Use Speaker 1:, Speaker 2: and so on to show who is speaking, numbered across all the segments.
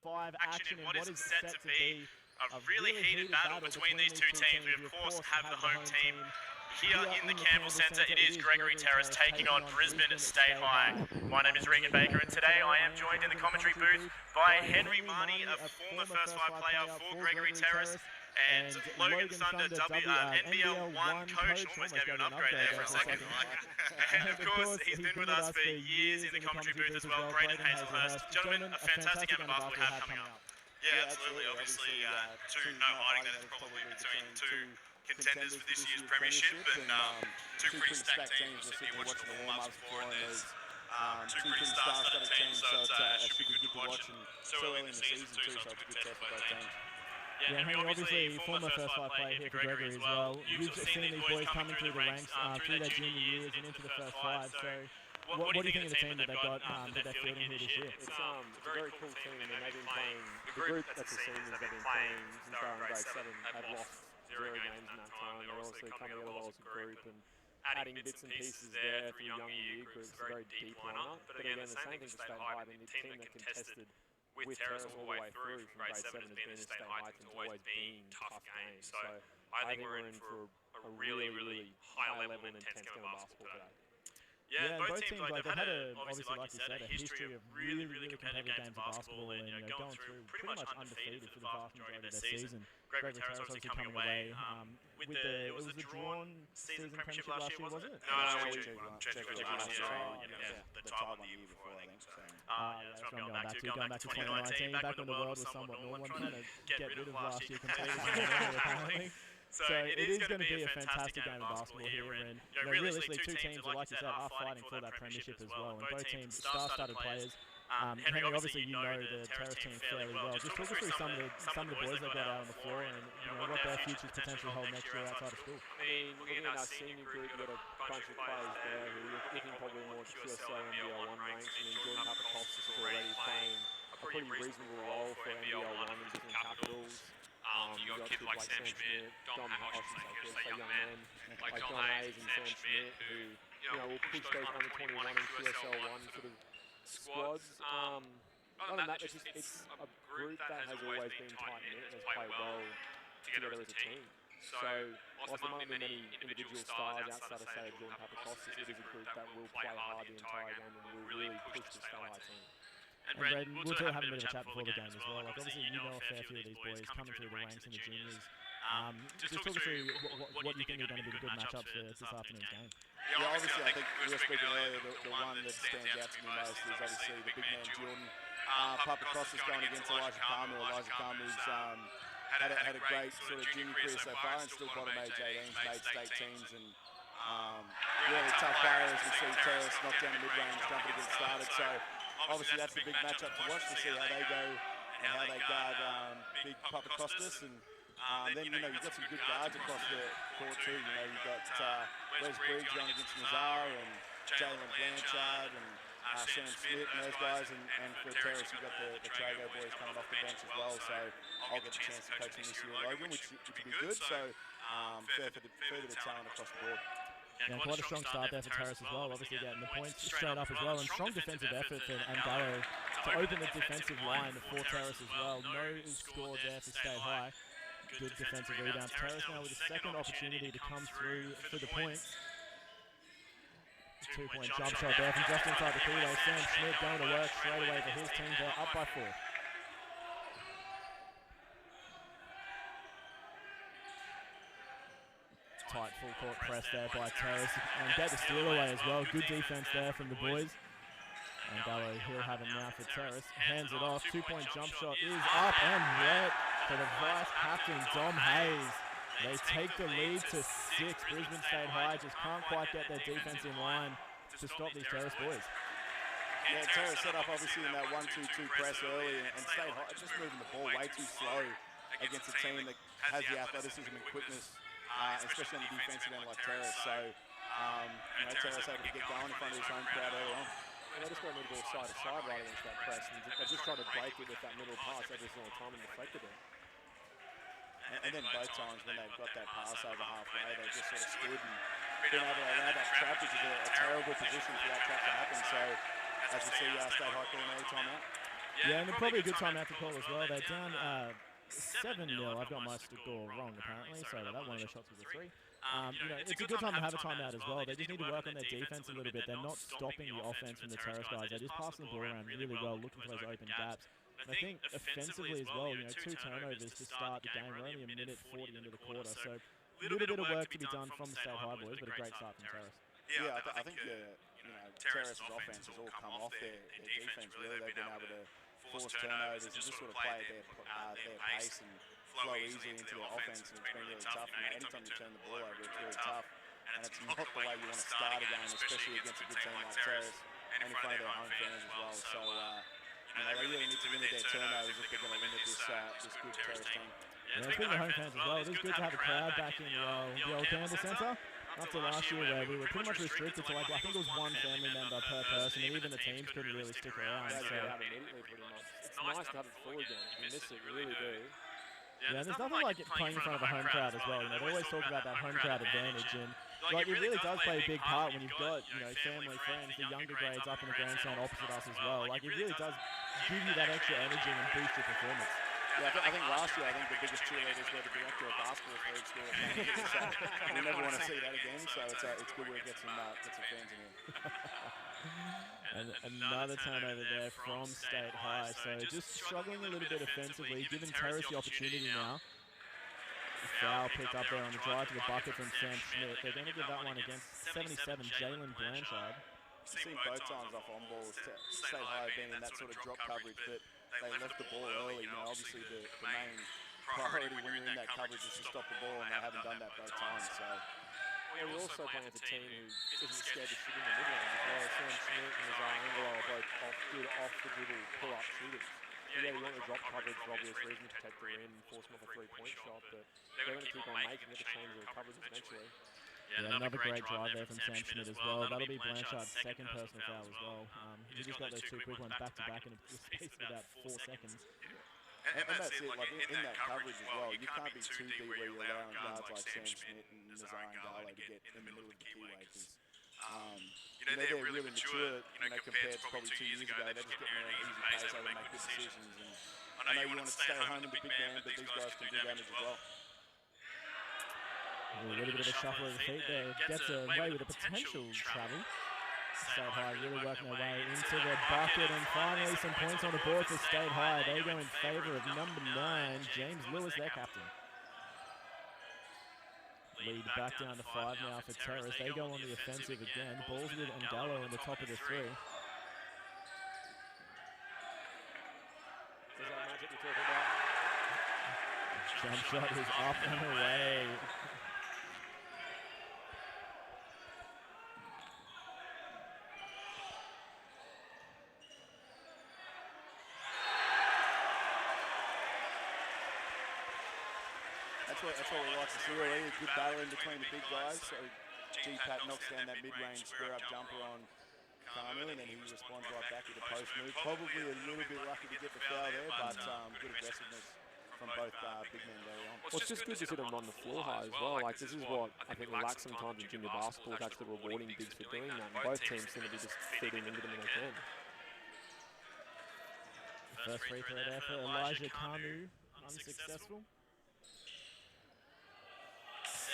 Speaker 1: 5 action in what is set to be a really heated battle between these two teams. We, of course, have the home team here in the Campbell Centre. It is Gregory Terrace taking on Brisbane State High. My name is Regan Baker, and today I am joined in the commentary booth by Henry Marnie, a former First 5 player for Gregory Terrace, and Logan Thunder, NBL 1 coach. Almost gave you an upgrade there for a second. And of course, he's been with us for years in the commentary booth as well. Braden Hazelhurst. Gentlemen, a fantastic game of basketball we have coming up.
Speaker 2: Yeah, absolutely. Obviously, no hiding that it's probably between two contenders for this year's premiership, and two pretty stacked teams. We're sitting here watching the warm-ups before, and there's two pretty star-studded teams, so it should be good to watch. And so early in the season too, so it's a good test for both teams.
Speaker 1: Yeah, and obviously former First 5 player here for Gregory as well. You've seen these boys coming through the ranks through their junior years and into the First 5. So what do you think of the team that they've got that they're fielding here this year?
Speaker 3: It's a very cool team, and they've been playing, the group that's the seniors, they've been playing since they were in grade 7. They've lost 0 games in that time. They're also coming together well as a group and adding bits and pieces there for younger year groups. It's a very deep lineup. But again, the same thing for State High. I mean, the team that contested with Terrace all the way through from grade 7 has been in State High. It's always been tough games. So I think we're in for a really, really high level and intense game of basketball today.
Speaker 1: Yeah, both teams, like, they've had obviously, like you said, a history of really, really competitive games of basketball and, going through pretty much undefeated for the vast majority of their season. Gregory Terrace obviously coming away with it was a drawn season premiership last year, wasn't it?
Speaker 2: No, last year. The title the year before, I think.
Speaker 1: That's what I'm going back to 2019, back when the world was somewhat normal, trying to get rid of last year completely, apparently. So it is going to be a fantastic game of basketball here, and realistically, two teams, like you said, are fighting for that premiership as well, and both teams star-studded players. Henry, obviously you know the Terrace team fairly well. Just talk us through some of the boys they've got out on the floor and what their futures potentially hold next year outside of school.
Speaker 3: I mean, looking at our senior group, you've got a bunch of players there who are looking probably more QSL and NBL 1 ranks. I mean, Jordan Papakostas is already playing a pretty reasonable role for NBL 1 in different capitals.
Speaker 2: You got kids like Sam Schmidt, young men like John Hayes and Sam Schmidt, who
Speaker 3: will push those under 21 and QSL 1 sort of squads. Other than that, it's a group that has always been tight-knit and has played well together as a team. So, whilst there might be many individual stars outside of, say, Jordan Papakostas, it is a group that will play hard the entire game and will really push the State High team.
Speaker 1: And Braden, we'll have a bit of a chat before the game as well. Like, obviously, you know a fair few of these boys coming through the ranks in the juniors. Just talk us through what you think are going to be the good matchups for this afternoon's game.
Speaker 2: Yeah, obviously, I think we were speaking earlier, the one that stands out to me most is obviously the big man Jordan Papakostas going against Elijah Kamu. Elijah Kamu's had a great sort of junior career so far and still bottom age 18s, made state teams, and really tough player as we see Terrace knock down the mid-range, jumper to get started. So obviously that's the big matchup to watch to see how they go and how they guard big Papakostas. And then, you've got some good guards across the court too. You've got Wes Briggs going against Nazar and Jalen Blanchard and Sam Smith and those guys. And for Terrace, you've got the Trago boys coming off the bench as well. So I'll get a chance to coach them this year at Logan, which would be good. So further the talent across the board.
Speaker 1: Yeah, quite a strong start there for Terrace as well, obviously getting the points straight up as well, and strong defensive effort for Angalo to open the defensive line for Terrace as well. No score there for State High. Good defensive rebound. Terrace now with a second opportunity to come through for the points. 2-point jump shot there from just inside the key. Sam Schmidt going to work straight away for his team. They're up by 4. Tight full court press there by Terrace and get the steal away as well. Good defense there from the boys. And Gallo, he'll have it now for Terrace. Hands it off. 2-point jump shot is up and wet for the vice captain, Dom Hayes. They take the lead to 6. Brisbane State High just can't quite get their defense in line to stop these Terrace boys.
Speaker 2: Yeah, Terrace set up obviously in that 1-2-2 press early, and State High just moving the ball way too slow against a team that has the athleticism and quickness, especially on the defensive end like Terrace. So, Terrace able to get going in front of his home crowd early on.
Speaker 3: And they just got a little bit of side-to-side right against that press, and they just tried to break it with that middle pass every single time and deflected it.
Speaker 2: And then both times when they've got that pass over halfway, they just sort of stood and been able to allow that trap, which is a terrible position for that trap to happen. So, as we see, State High calling any time out.
Speaker 4: Yeah, and probably a good time out to call as well. They're down 7-0. I've got my score wrong, apparently. Sorry about that. One of the shots was a 3. You know, it's a good time to have a timeout as well. They just need to work on their defense a little bit. They're not stopping the offense from the Terrace guys. They're just passing the ball around really well, looking for those open gaps. And I think offensively as well, you know, 2 turnovers to start the game. We're only a minute 40 into the quarter, so a little bit of work to be done from the State High boys, but a great start from Terrace.
Speaker 2: Yeah, I think Terrace's offense has all come off their defense. Really, they've been able to force turnovers and just sort of play at their pace and flow easily into their offense, and it's been really tough. You know, anytime you turn the ball over, it's really tough, and it's not the way you want to start a game, especially against a good team like Terrace and in front of their home fans as well. So, you know, they really need to limit their turnovers if they're going to limit this good Terrace team.
Speaker 4: Yeah, speaking of home fans as well, it is good to have a crowd back in the old Campbell Centre. After last year where we were pretty much restricted to, like, I think it was 1 family member per person, and even the teams couldn't really stick around.
Speaker 3: So
Speaker 4: So,
Speaker 3: immediately, pretty much. It's nice to have it full again. You miss it, you really do.
Speaker 4: yeah, there's nothing like playing in front of a home crowd as well. You know, they always talk about that home crowd advantage, and like it really does play a big part when you've got, you know, family, friends, the younger grades up in the grandstand opposite us as well. Like, it really does give you that extra energy and boost your performance.
Speaker 2: Yeah, I think last year, the biggest cheerleaders were the director of basketball for each school. So we never want to see that again, so it's good we get some fans in here.
Speaker 4: And another turnover there from State High, so just struggling a little bit offensively, giving Terrace the opportunity now. A foul picked up there on the drive to the bucket from Sam Schmidt. They're going to give that one against 77, Jalen Blanchard.
Speaker 2: I've seen both times off on balls, State High being in that sort of drop coverage, but they left the ball early. You know, obviously the main priority when you're in that coverage is to stop the ball, and they haven't done that both times. So
Speaker 3: yeah, we're also playing with a team who isn't scared to shoot in the mid-range as well. Sam Schmidt and Isaiah Angelo are both good off-the-dribble pull-up shooters. Yeah, you want to drop coverage for obvious reasons, protect the rim, force them off a 3-point shot, but they're going to keep on making it to change their coverage eventually.
Speaker 4: Yeah, another great drive there from Sam Schmidt as well. That'll be Blanchard's second personal foul as well. He just got those 2 quick ones back-to-back in the space of about 4 seconds.
Speaker 2: And that's it, like in that coverage as well, you can't be too deep where you're allowing guards like Sam Schmidt and Isaiah Angelo to get in the middle of the keyway, because you know, they're really mature, you know, compared to probably 2 years ago. They're just getting there at an easy pace, able to make good decisions. And I know you want to stay at home with the big man, but these guys can do damage as well.
Speaker 4: A little bit of a shuffle of the feet there. Gets away with a potential travel. State High really working their way into the bucket, and finally some points on the board for State High. They go in favour of number 9, James Lewis, their captain. Lead back down to 5 now for Terrace. They go on the offensive again. Balls with Angalo on the top of the 3.
Speaker 3: Is that magic you're talking about?
Speaker 4: Jump shot is up and away.
Speaker 2: That's what we like to see, really. A good battle in between the big guys. So G-Pat knocks down that mid-range square-up jumper on Carmel, and then he responds right back with a post move. Probably a little bit lucky to get the foul there, but good aggressiveness from both big men early on.
Speaker 3: Well, it's just good to see them run the floor high as well. Like, this is what I think we lack sometimes in junior basketball, is actually rewarding bigs for doing that. And both teams seem to be just feeding into them when they can.
Speaker 4: First free throw there for Elijah Kamu, unsuccessful.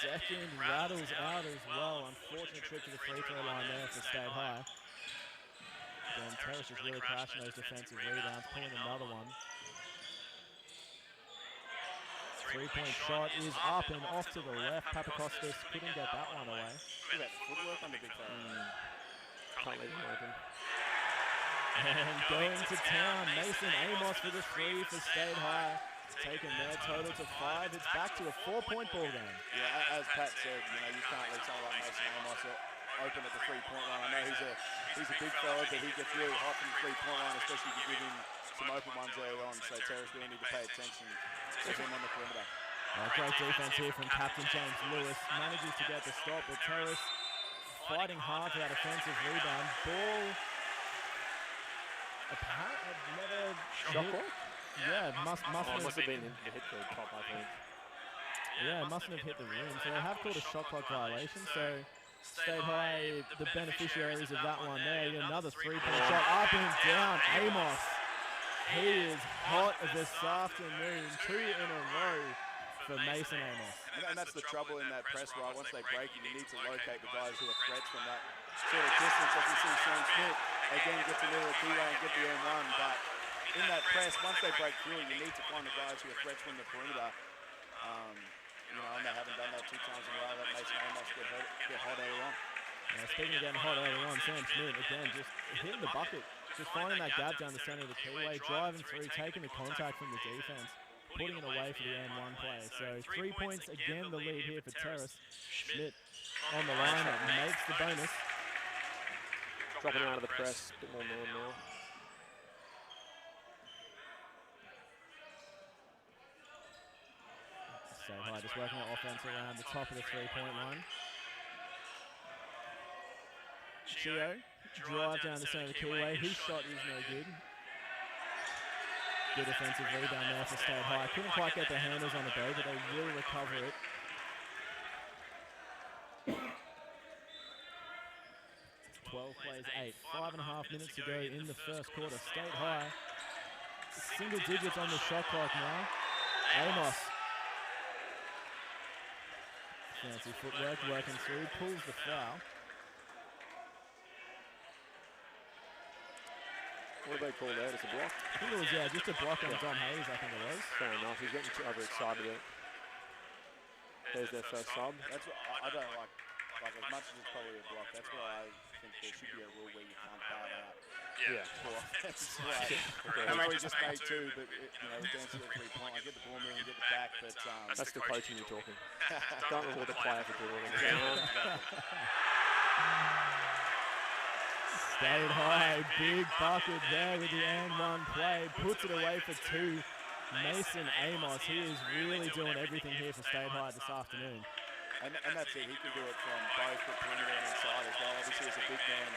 Speaker 4: Second rattles out as well. Unfortunate trip to the free throw line there for State High. Then Terrace just really crashing those defensive rebounds, pulling another one. 3-point shot is up and off to the left. Papakostas couldn't get that one away.
Speaker 2: Look at that footwork on the big fella.
Speaker 3: Can't leave him open.
Speaker 4: And going to town, Mason Amos for the 3 for State High. Taking their total to 5. It's back to a 4-point ball game.
Speaker 2: Yeah, as Pat said, you know, you can't leave someone like Mason Amos open at the 3-point line. I know he's a big fella, but he gets really hot from the 3-point line, especially if you give him some open ones early on. So Terrace really need to pay attention to him on the perimeter.
Speaker 4: Great defense here from Captain James Lewis. Manages to get the stop, but Terrace fighting hard for that offensive rebound. Ball apparently never
Speaker 3: Shot clock?
Speaker 4: Yeah, must
Speaker 3: have been hit the top, I think.
Speaker 4: Yeah, mustn't have hit the rim. So they have called a shot clock violation. So State High, the beneficiaries of that one there. Another 3-point shot up and down. Amos He is hot this afternoon. 2 in a row for Mason Amos.
Speaker 2: And that's the trouble in that press, right? Once they break you need to locate the guys who are threats from that sort of distance. As you see Sean Smith, again, get to middle of the keyway and get the M1. But in that press, once they break through, you need to find the guys who are threats from the perimeter. And they haven't done that 2 times in a row. That Mason Amos get hot early on.
Speaker 4: Speaking of getting hot early on, Sam Smith, again, just hitting the bucket. Just finding that gap down the centre of the keyway, driving through, taking the contact from the defence, putting it away for the N1 play. So 3 points, again, the lead here for Terrace. Schmidt on the line, that makes the bonus.
Speaker 3: Dropping out of the press, a bit more man now.
Speaker 4: State High just working their offense around the top of the 3-point line. Chio, drive down the centre of the keyway. His shot is no good. Good offensive rebound there for State High. Couldn't quite get their handles on the ball, but they will recover it. 12 plays 8. 5.5 minutes to go in the first quarter. State High, single digits on the shot clock now. Amos. Fancy footwork working through, pulls the foul.
Speaker 3: What did they call that? It's a block?
Speaker 4: I think it was, just a block on Dom Hayes, I think it was.
Speaker 3: Fair enough, he's getting too overexcited there. There's their first sub.
Speaker 2: That's what I don't like as much as it's probably a block, that's why I think there should be a rule where you can't foul out.
Speaker 3: Yeah.
Speaker 2: I know he just made 2, but dance to the 3-point. I get the ball moving, get the back, but
Speaker 3: that's the coaching you're talking. Don't reward the player for doing it.
Speaker 4: State High, big bucket there with the N1 play, puts it away for 2. Mason Amos, he is really doing everything here for State High this afternoon.
Speaker 2: And that's it, he can do it from both the perimeter and inside as well. Obviously, as a big man.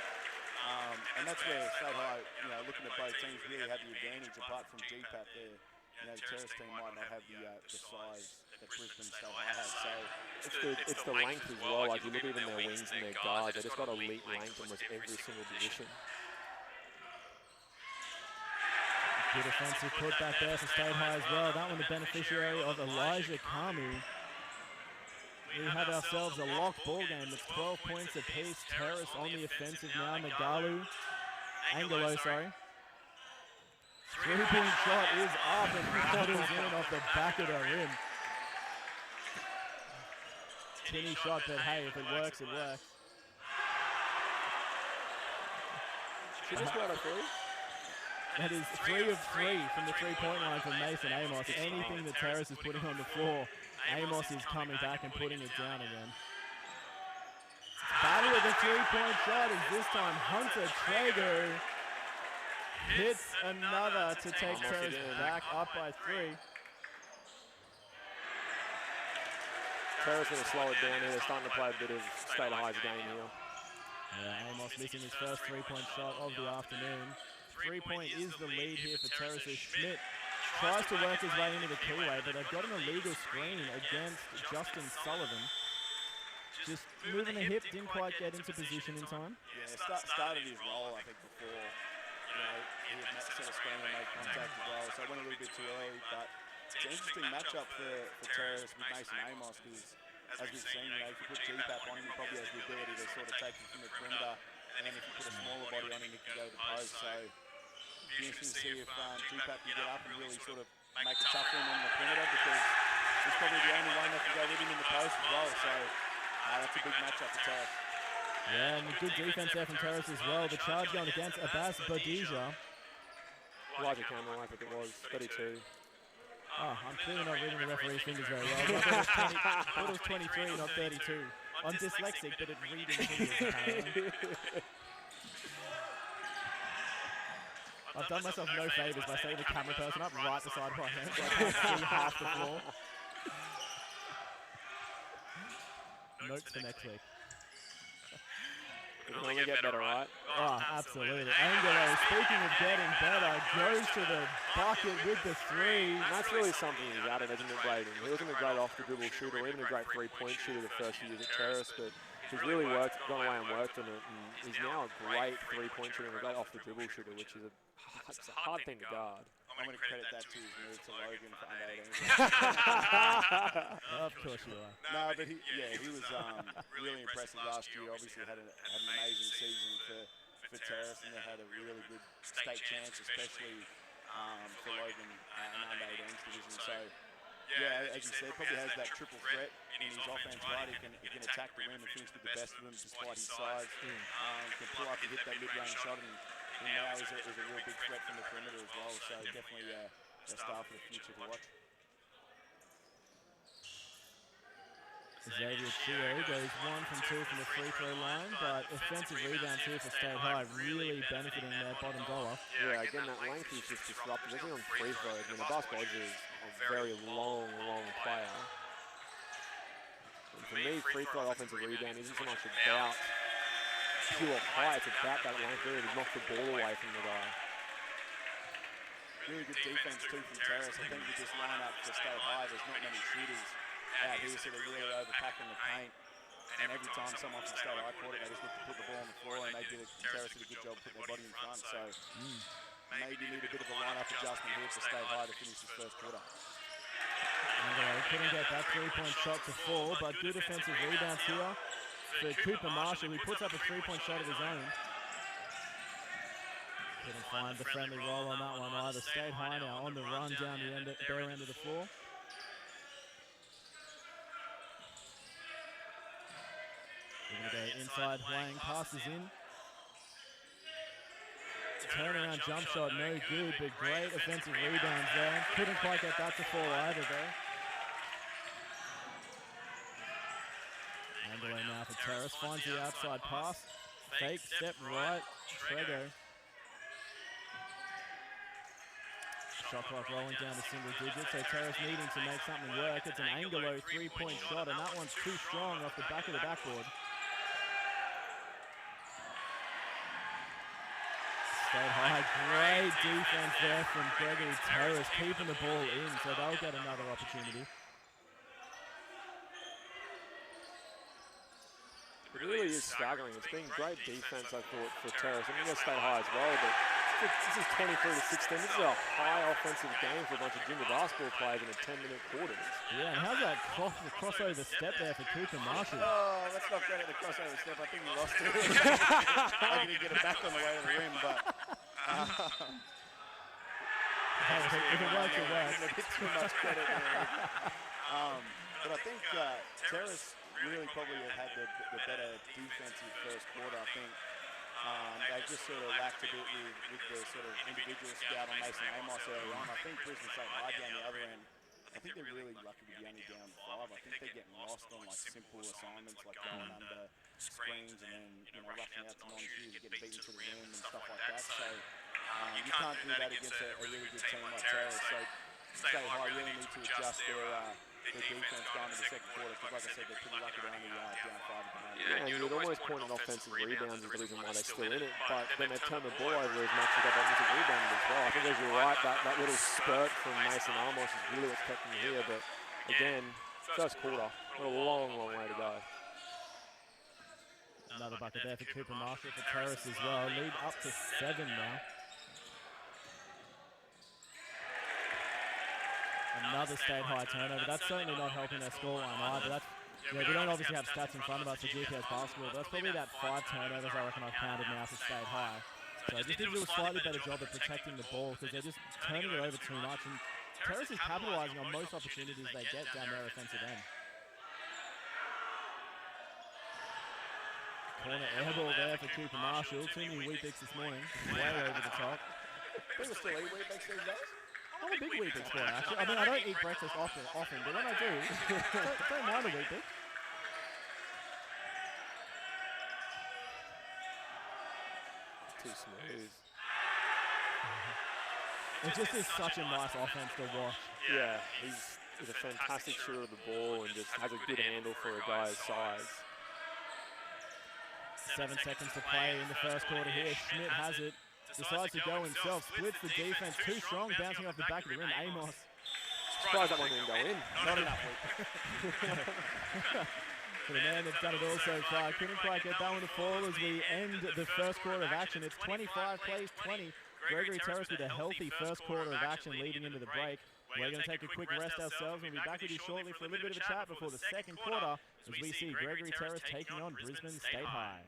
Speaker 2: And that's where State High, looking at both teams, really had the advantage apart from GPAP there. The Terrace team might not have the size that Brisbane State High has. So
Speaker 3: it's the length as well. Like, you look at even their wings and their guards, they just got elite length in almost every single position.
Speaker 4: Good offensive putback there for State High as well. That one the beneficiary of Elijah Kamu. We have ourselves a locked ball game. It's 12 points apiece. Terrace on the offensive now. Angelo, sorry. 3-point shot is up and bottles in off the back of the rim. Tinny shot, but hey, if it works, it works.
Speaker 3: She just got a 3?
Speaker 4: That is 3 of 3 from the 3-point line from Mason Amos. Anything that Terrace is putting on the floor, Amos is coming back and putting it down again. Battle of the 3-point shot is this time Hunter Traeger hits another to take Terrace back up by 3.
Speaker 3: Terrace going to slow it down here. They're starting to play a bit of State High's game here.
Speaker 4: Yeah, Amos missing his first 3-point shot of the afternoon. 3-point is the lead here for Terrace. Schmidt tries to work his way into the keyway, but they've got an illegal screen against Justin Sullivan. Just moving a hip, didn't quite get into position in time.
Speaker 2: Yeah, started his roll, I think, before he had set a screen and made contact as well, so it went a little bit too early, but it's an interesting matchup for Terrace with Mason Amos, because as we've seen, if you put GPAP on him, he probably has the ability to sort of take him from the perimeter, and then if you put a smaller body on him, he can go to the post, so it'll be interesting to see if GPAP can get up and really sort of make it tough for him on the perimeter, because he's probably the only one that can go with him in the post as well, so that's a big matchup for Terrace.
Speaker 4: Yeah, and good defense there from Terrace as well. The charge going against Abbas Bodija.
Speaker 3: Elijah Cameron, I think it was, 32.
Speaker 4: Oh, I'm clearly not reading the referee's fingers very well. I thought it was 23, not 32. I'm dyslexic, but at reading fingers, apparently. I've done myself no favours by setting the camera person up right beside my hand, so I can't see half the floor. Notes for next week.
Speaker 3: It can only get better, right?
Speaker 4: Oh, absolutely. Angelo, speaking of getting better, goes to the bucket with the 3.
Speaker 3: And that's really something he's added, isn't it, Braden? He wasn't a great off-the-dribble shooter or even a great 3-point shooter the first few years at Terrace, but he's really gone away and worked on it, and he's now a great 3-point shooter and a great off-the-dribble shooter, which is a hard thing to guard.
Speaker 2: I'm going to credit that to his move to Logan for under 18.
Speaker 4: Of course you are.
Speaker 2: No, but he was really impressive last year. Obviously had an amazing season for Terrace, and they had a really good state chance, especially for Logan in under 18s division. So yeah, as you said, probably has that triple threat in his offense. Right, he can attack the rim and finish with the best of them despite his size. Can pull up and hit that mid-range shot, and now is a real big threat from the perimeter as well. So definitely a star for the future to watch.
Speaker 4: Xavier Chio goes 1 from 2 from the free throw line, but offensive rebounds here for State High, really benefiting their bottom dollar.
Speaker 3: Yeah, again, that length is just disruptive. Especially on free throws. I mean, the basketball is a very long player. And for me, free throw offensive rebound isn't so much about pure height, it's about that length really to knock the ball away from the guy.
Speaker 2: Really good defense too from Terrace. I think with this lineup for State High, there's not many shooters out here, so they're really overpacking the paint. And every time someone from State High caught it, they just look to put the ball on the floor, and Terrace did a good job putting their body in front. So maybe need a bit of a lineup adjustment here for State High to finish this first quarter.
Speaker 4: Couldn't get that three-point shot to fall, but good offensive rebounds here for Cooper Marshall, who puts up a three-point shot of his own. Couldn't find the friendly roll on that one either. State High now on the run down the bare end of the floor. We're going to go inside, Wang passes in. Turnaround jump shot, no good, but great offensive rebounds there. Couldn't quite get that to fall either though. Underway now for Terrace, finds the outside pass. Fake, step right, Trego. Shot clock rolling down to single digits, so Terrace needing to make something work. It's an Angelo three-point shot, and that one's too strong off the back of the backboard. State High, great defense there from Gregory Terrace, keeping the ball in, so they'll get another opportunity.
Speaker 3: It really is staggering. It's been great defense, I thought, for Terrace. I mean, they're State High as well, but this is 23-16. This is a high offensive game for a bunch of junior basketball players in a 10-minute quarter.
Speaker 4: Yeah, and how's that crossover step there for Cooper Marshall?
Speaker 2: Oh, let's not credit the crossover step. I think he lost it. I didn't get it back on the way to the rim, but...
Speaker 4: if it works, it works.
Speaker 2: A bit too much credit there. But I think Terrace really probably had the better defensive first quarter, I think. They just sort of lacked a bit with the sort of individual scout on Mason Amos early on. I think Brisbane State High down the other end, I think they're really lucky to be only down 5. I think they're getting lost on like simple assignments like going under screens and then rushing out to non-shoes, getting beaten to the rim and stuff like that. So you can't do that against a really good team like Terrace. So State High really need to adjust their defense going into the second quarter, because like I said, they're pretty lucky to only down 5 at the moment.
Speaker 3: Yeah, and you'd almost point at offensive rebounds as the reason why they're still in it, but then they turn the ball over as much as they've offensive rebounded as well. I think as you're right, that little spurt from Mason Amos is really what's kept them here, but again, first quarter, got a long way to go.
Speaker 4: Another bucket there for Cooper Marshall for Terrace as well. Lead up to 7 now. Another State High turnover. That's certainly not helping their scoreline either. We don't obviously have stats in front of us for GPS basketball, but that's probably about 5 turnovers I reckon I've counted now for State High. So they just need to do a slightly better job of protecting the ball, because they're just turning it over too much. And Terrace is capitalising on most opportunities they get down their offensive end. Corner airball there for Cooper Marshall. Too many Weet-Bix this morning. Way over the top.
Speaker 2: People still eat Weet-Bix these days?
Speaker 4: I'm a big Weet-Bix boy, actually. I mean, I don't eat breakfast often, but when I do, don't mind a Weet-Bix.
Speaker 3: Too smooth.
Speaker 4: It just is such a nice offense to watch.
Speaker 3: Yeah, he's a fantastic shooter of the ball and just has a good handle for a guy's size.
Speaker 4: 7 seconds to play in the first quarter here. Schmidt has it. Decides to go himself, splits the defense, too strong, bouncing off the back of the rim. Amos.
Speaker 3: Surprised that one didn't go in.
Speaker 4: Not enough. For the man that's done it all so far, couldn't quite get that one to fall as we end the first quarter of action. It's 25 plays 20. Gregory Terrace with a healthy first quarter of action leading into the break. We're going to take a quick rest ourselves. We'll be back with you shortly for a little bit of a chat before the second quarter as we see Gregory Terrace taking on Brisbane State High.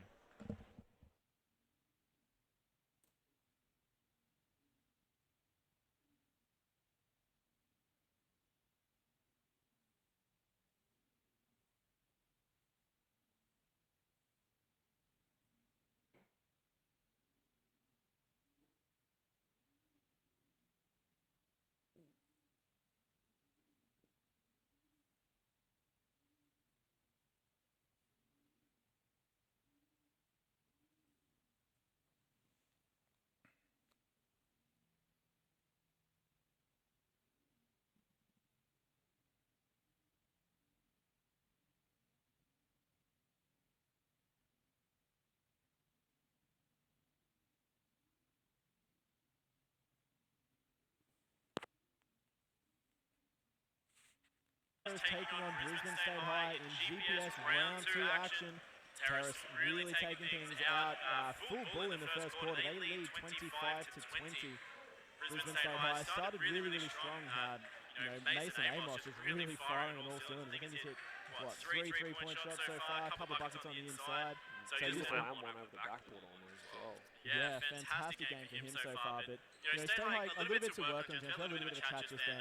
Speaker 4: Taking on Brisbane State High in GPS round 2 action. Terrace really taking things out. Full bull in the first quarter. They lead 25-20. Brisbane State High started really strong. Mason Amos is really firing on all cylinders. I think he's hit, what, 3 3-point shots so far, a couple of buckets on the inside.
Speaker 3: So he's just one over the backboard on there as well.
Speaker 4: Yeah, fantastic game for him so far. But State High, a little bit to work on. We'll have a little bit of a chat just then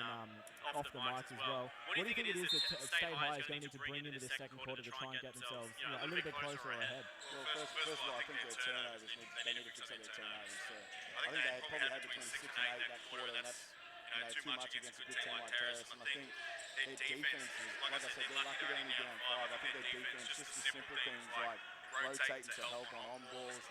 Speaker 4: off the mics as well. What do you think it is that State High is going to need to bring into this second quarter to try and get themselves a little bit closer or ahead?
Speaker 2: Well, first of all, I think their turnovers, they need to fix up their turnovers. I think they probably had between 6 and 8 that quarter, and that's too much against a good team like Terrace. And I think their defense is, like I said, they're lucky they're only down 5. I think their defense, just the simple things like rotating to help on balls,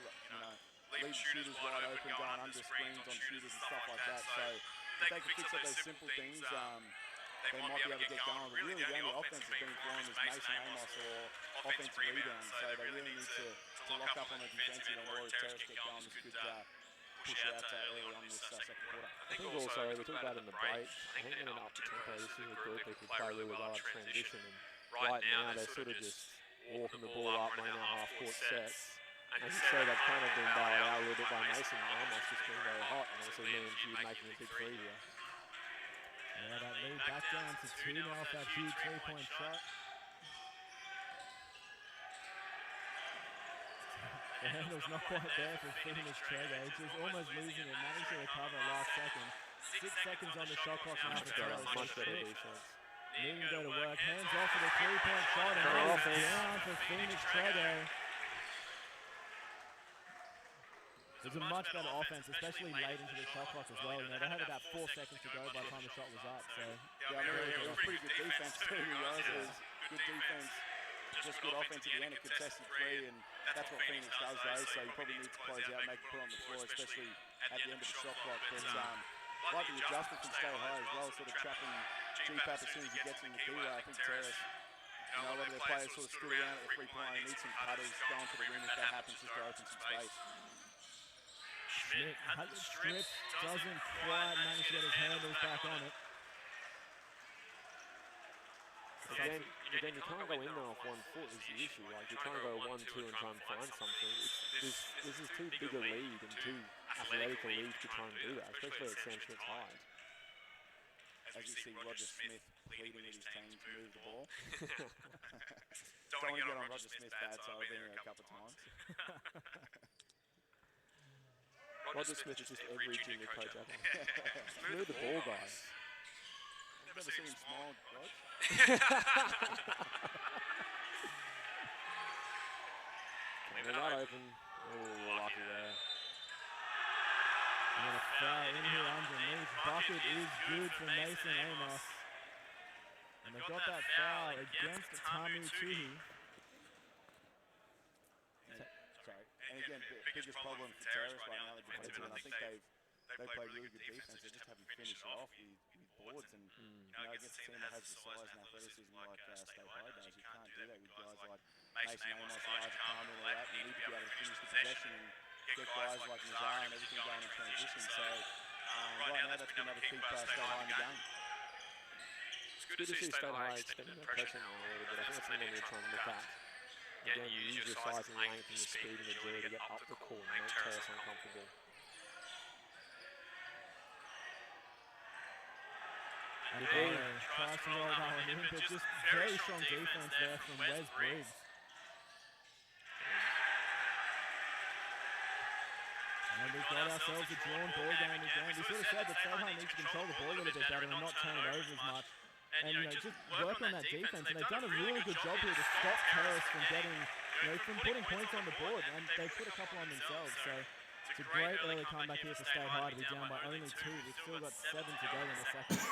Speaker 2: leaving shooters wide open, going under screens on shooters and stuff like that. So if they can fix up those simple things, they might be able to get going. But really, the only offense that's being thrown is Mason Amos or offensive rebounds. So they really need to lock up on the defensive, and Rory Terrace get going. This could push out early on this second quarter.
Speaker 3: I think also, we talked about in the break, I think in an up-tempo, this is a group that could play really well at transition. And right now, they're sort of just walking the ball up, laying out half-court sets. And you say they've kind of been bailed out a little bit by Mason. Almost just being very hot, and also means you making a big 3 here.
Speaker 4: Yeah, that lead back down to 2 now off that huge 3-point shot. The handle's not quite there for Phoenix Trego. Just almost losing it, managed to recover last second. 6 seconds on the shot clock now for Terrace.
Speaker 3: Much better defense.
Speaker 4: Needing to go to work. Hands off for the 3-point shot, and goes down for Phoenix Trego. It's a much better offense, especially late into the shot clock as well. They had about 4 seconds to go by the time the shot was up. So
Speaker 2: yeah, it was pretty good defense too. It was good defense, just good offense at the end, a contested 3, and that's what Phoenix does, though. So you probably need to close out, make it put on the floor, especially at the end of the shot clock. But like the adjustment from State High as well, sort of trapping G-Pap as soon as he gets in the key. I think Terrace, a lot of their players sort of stood around at the 3-point line, need some cutters going to the rim if that happens, just to open some space.
Speaker 4: Schmidt has a strip, doesn't quite manage to get his handles back on it.
Speaker 3: Again, you can't go in there off 1 foot is the issue. Like, you're trying to go 1-2 and try and find something. This is too big a lead and too athletic a lead to try and do that, especially at Sam Schmidt's height.
Speaker 2: As you see Roger Smith pleading with his team to move the ball. Don't want to get on Roger Smith's bad side. I've been here a couple of times.
Speaker 3: Roger Smith is just every junior coach ever. Move the ball, guys.
Speaker 2: I've never seen him smile, Rog.
Speaker 3: They're not open. Oh, lucky there.
Speaker 4: And a foul in here underneath. Bucket is good for Mason Amos. And they've got that foul against Tamu Tuhi.
Speaker 2: Sorry. And again, biggest problem for Terrace right now, the defensive, and I think they played really good defense. They just haven't finished it off with boards. And against a team that has the size and athleticism like State High does, you can't do that with guys like Mason Amos, Elijah Palmer, and all that. You need to be able to finish the possession and get guys like Nazar and everything going in transition. So right now, that's been able to keep State High in the game.
Speaker 3: It's good to see State High extending their pressure on a little bit. I think that's something you're trying to look at. Again, you use your size and length and your speed and agility to get up the court and make Terrace uncomfortable.
Speaker 4: And tries to roll that one in, but just very strong defense there from Wes Briggs. And we've got ourselves a drawn ball game again. We sort of said that State High needs to control the ball a little bit better and not turn it over as much. And, just work on that defense. And they've done a really good job here to stop Terrace from getting, from putting points on the board. And they put a couple on themselves. So it's a great early comeback here for State High to be down by only 2. We've still got 7 to go in the second.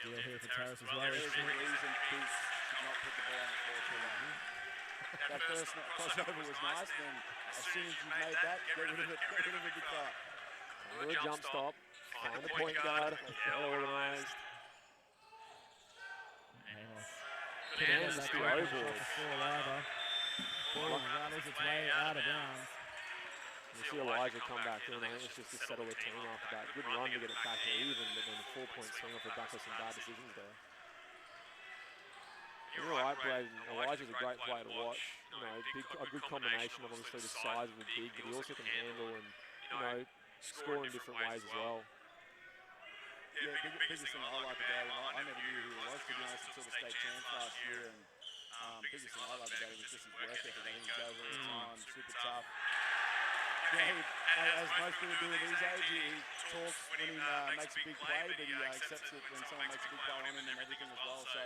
Speaker 4: Steal here for Terrace as well.
Speaker 2: There's a reason Boots did not put the ball on the floor too long. That first crossover was nice, then as soon as you made that, get rid of it big far.
Speaker 3: Good jump stop. Find the point guard. Well organised.
Speaker 4: Again,
Speaker 3: the overboard.
Speaker 4: Ball rattles its way out of bounds.
Speaker 3: You see Elijah come back in. I think it's just to settle the team after that. Good run to get it back to even, but then a 4-point swing off the back of some bad decisions there. You're right, Braden. Elijah's a great player to watch. A good combination of obviously the size of the big, but he also can handle and, score in different ways as well.
Speaker 2: Yeah, biggest thing I like about him, I never knew who he was, to be honest, until the state champs last year. And biggest thing I like about him is just his work ethic. I think he goes all the time, super tough. Yeah, as most people do at his age, he talks when he makes a big play, but he accepts it when someone makes a big play on him and everything as well. So,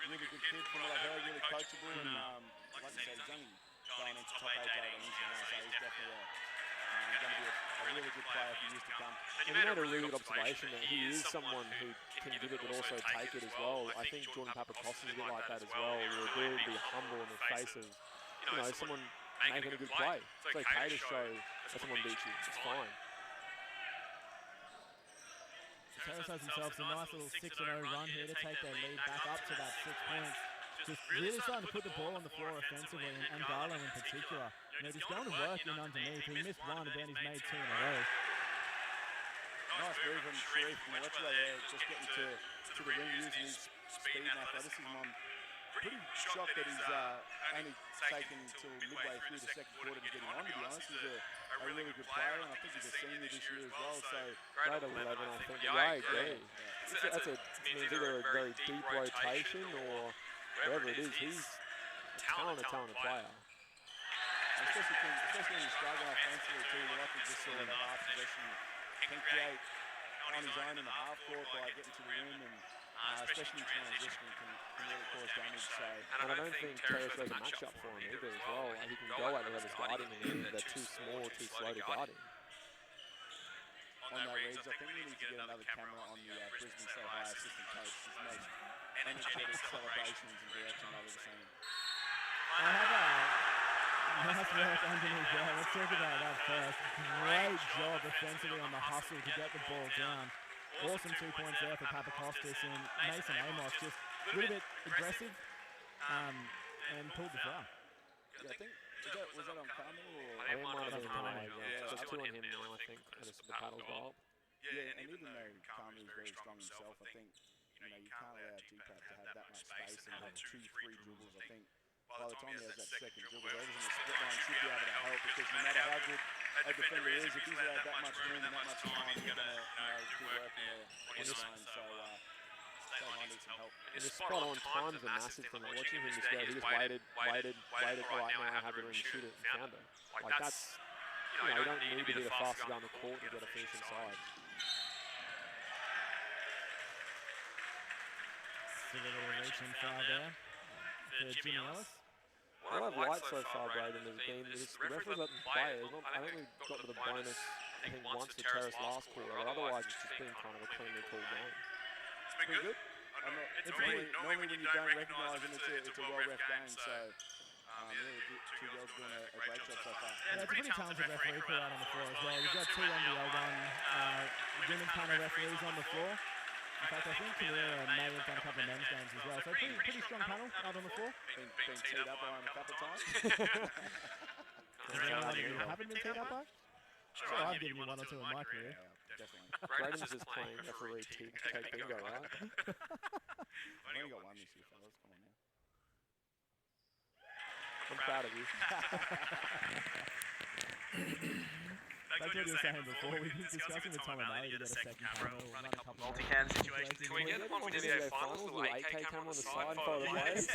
Speaker 2: really good kid from what I've heard, really coachable. And like I said, he's only going into top 8 games now, so he's definitely going to be a really good player for years to come.
Speaker 3: And you made a really good observation that he is someone who can give it but also take it as well. I think Jordan Papacosta's a bit like that as well. The ability to be humble in the face of, someone making a good play. It's okay to show that someone beats you. It's fine.
Speaker 4: Terrace has themselves a nice little 6-0 run here to take their lead back up to that 6 points. Just really starting to put the ball on the floor offensively, and Garlow in particular. Just going to work in underneath. He missed one, and then he's made 2 in a row.
Speaker 2: Nice move from Sharif from the there, just getting to the ring using his speed and athleticism. I'm pretty shocked that he's only taken till midway through the second quarter to get him on, to be honest. He's a really good player, and I think he's a senior this year as well. So
Speaker 3: grade 11, I think. Yeah, I agree. That's means either a very deep rotation or wherever it is. He's a talented player.
Speaker 2: Especially when he's struggling offensively too. You often just saw that half possession can create on his own in the half court by getting to the rim, and especially in transition can really cause damage. So,
Speaker 3: and I don't think Terrace has a matchup for him either as well. Like, he can go at whoever's guarding him, they're too small or too slow to guard him.
Speaker 2: On that Reeves, I think we need to get another camera on the Brisbane State High assistant coach. His most energetic celebrations and direction I've ever seen.
Speaker 4: I have nice work underneath there. Let's talk about that first. Great job offensively on the hustle to get the ball down. Awesome 2 points there for Papakostas, and Mason Amos just a little bit aggressive and pulled the foul.
Speaker 2: Yeah, I think, was that on Carmel or?
Speaker 3: I think it might have been Carmel,
Speaker 2: yeah.
Speaker 3: There's 2 on him now, I think, as the paddles go up.
Speaker 2: Yeah, and even though Carmel is very strong himself, I think, you can't allow GPAT to have that much space and have 2-3 dribbles. I think by the time he has that second dribble, everything in the split line should be able to help, because no matter how good a defender is, if he's allowed that much room and that much time, he's going to keep working there on his line. So State High needs some help.
Speaker 3: And the spot on time's a massive thing. Like, watching him just go, he just waited, all right, now I have the room to shoot it, and found it. Like, that's, you don't need to be the fastest guy on the court to get a finish inside.
Speaker 4: A little reaching foul there for Jimmy Ellis.
Speaker 3: What I've liked so far, Braden, has been the referees letting play. I think we've got to the bonus, once the Terrace last quarter. Otherwise, it's just been kind of a cleanly called game.
Speaker 2: It's been good. Normally when you don't recognise them, it's a well-ref game. So, two girls doing a great job so far.
Speaker 4: Yeah, it's a pretty talented referee crew out on the floor as well. You've got 2 NBL1 women panel referees on the floor. In fact, I think Kalira may have done a couple of men's games as well. So pretty strong panel out on the floor.
Speaker 2: Been teed up by him a couple of times.
Speaker 4: Is there anyone you haven't been teed up by? Sure, I've given you 1 or 2 in my career.
Speaker 2: Definitely.
Speaker 3: Braden's just playing referee to take bingo, right?
Speaker 2: I've only got 1 this year, fellas. Come on now.
Speaker 3: I'm proud of you.
Speaker 4: what you were saying before. We've been discussing with Tom O'Malley to get a second camera. We'll run a couple of
Speaker 1: multi-cam situations.
Speaker 3: Can we get the one we did in the finals, the 8K camera on the side for the players?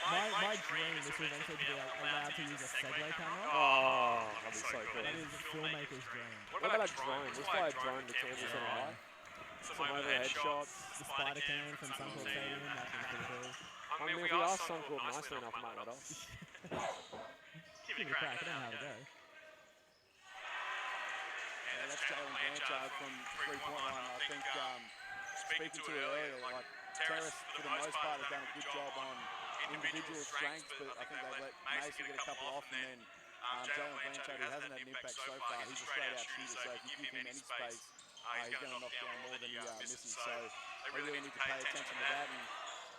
Speaker 4: My dream is to eventually be allowed to use a Segway camera.
Speaker 3: Oh, that'd be so cool.
Speaker 4: That is a filmmaker's dream.
Speaker 3: What about a drone? Let's fly a drone to Kansas on a high. Some overhead shots.
Speaker 4: The spider cam from Suncorp Stadium, that thing's pretty cool.
Speaker 3: I mean, if we ask Suncorp nicely enough to make that up.
Speaker 4: Give it a crack, I don't know how to go.
Speaker 2: Yeah, that's Jalen Blanchard from three-point line. I think, speaking to it earlier, like Terrace, for the most part, has done a good job on individual strengths, but I think they've let Mason get a couple off, and then Jalen Blanchard, who hasn't had an impact so far, he's a straight-out shooter, so if you give him any space, he's going to knock down more than he misses. So they really need to pay attention to that. And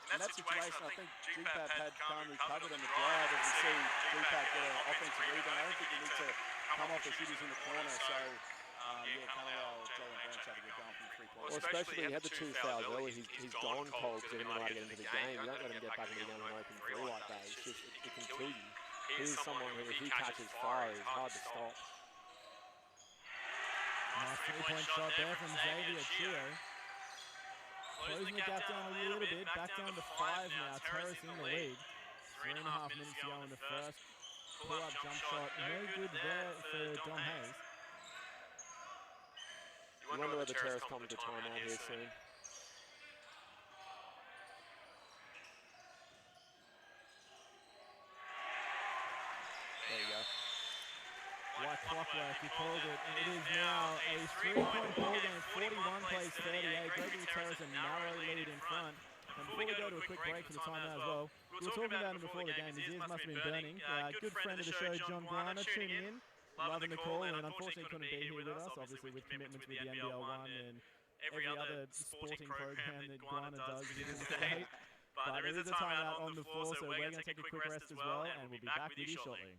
Speaker 2: in that situation, I think GPAP had Kanu covered on the drive as we see GPAP get an offensive rebound. I don't think you need to come off the shooters in the corner. So, can't allow Jalen Blanchard to get going from the three-point.
Speaker 3: Well, especially he had the 2 fouls early. He's gone cold because he didn't know how to get into the game. You don't let him get back into the game with an open 3 like that. It's just, it can kill you. He's someone who, if he catches fire, is hard to stop.
Speaker 4: Nice 3-point shot there from Xavier Chio. Closing the gap down a little bit, back down to 5 now. Terrace in the lead. 3.5 minutes to go in the first. Pull-up jump shot, no good there for Dom Hayes.
Speaker 3: You wonder whether Terrace comes to timeout here soon. There you go.
Speaker 4: Like clockwork, he called it. And it is now a 3-point ball game, 41 plays 38. Gregory Terrace a narrow lead in front. And before we go to a quick break for the timeout as well, we were talking about him before the game. His ears must have been burning. Good friend of the show, John Garner, tuning in, loving the call, and unfortunately couldn't be here with us, obviously with commitments with the NBL 1 and every other sporting program that Garner does in the state. But there is a timeout on the floor, so we're going to take a quick rest as well, and we'll be back with you shortly.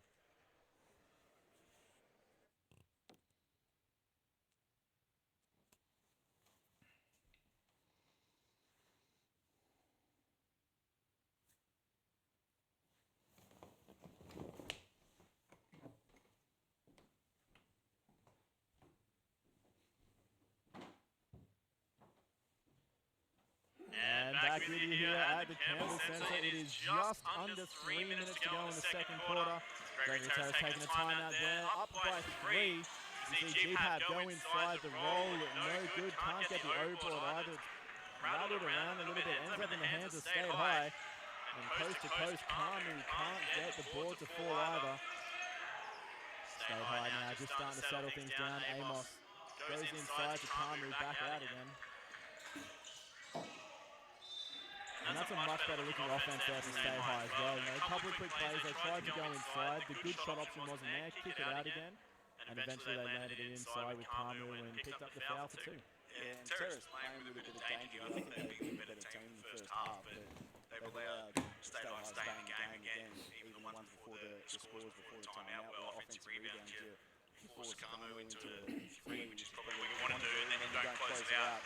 Speaker 4: Back with you here at the Campbell Centre. It is just under 3 minutes to go in the second quarter. Gregory Terrace taking a timeout there, up by 3. You see GPAP go inside the roll, no good, can't get the O-board either. Rattled around a little bit, ends up in the hands of State High. And coast to coast, Kanu can't get the board to fall either. State High now just starting to settle things down. Amos goes inside to Kanu, back out again. And that's a much better looking offense there for State High as well. You know, a couple of quick plays, they tried to go inside. The good shot option wasn't there, kick it out again. And eventually they landed it inside with Kanu and picked up the foul for 2.
Speaker 2: Yeah, and Terrace playing with a bit of danger. I think they've been a better team in the first half, but they've allowed State High to stay in the game again, even the ones before the scores before the timeout, where offensive rebounds, you force Kanu into a 3, which is probably what you want to do, and then you don't close it out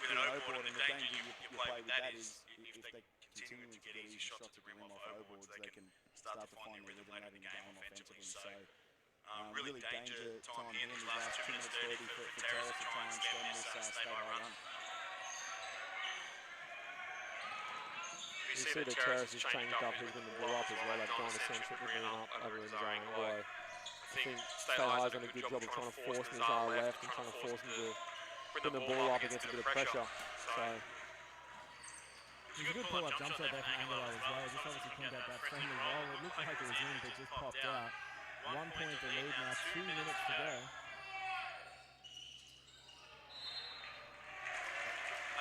Speaker 2: with an O-board, and the danger you play with that is if they continue to get easy shots at the rim off O-boards, they can start to find their rhythm in the game offensively. So really danger time here in these last 2 minutes 30 for Terrace to try and stem this State High run.
Speaker 3: You see that Terrace has changed up, he's going to blow up as well. They've gone essentially moving up over in zone. Although I think State High's done a good job of trying to force him to our left and trying to force him to put the ball up against a bit of pressure. So
Speaker 4: there's a good pull-up jump shot there from Angelo as well. Just obviously couldn't get that friendly roll. It looked like it was in, but just popped out. 1 point the lead now, 2 minutes to go.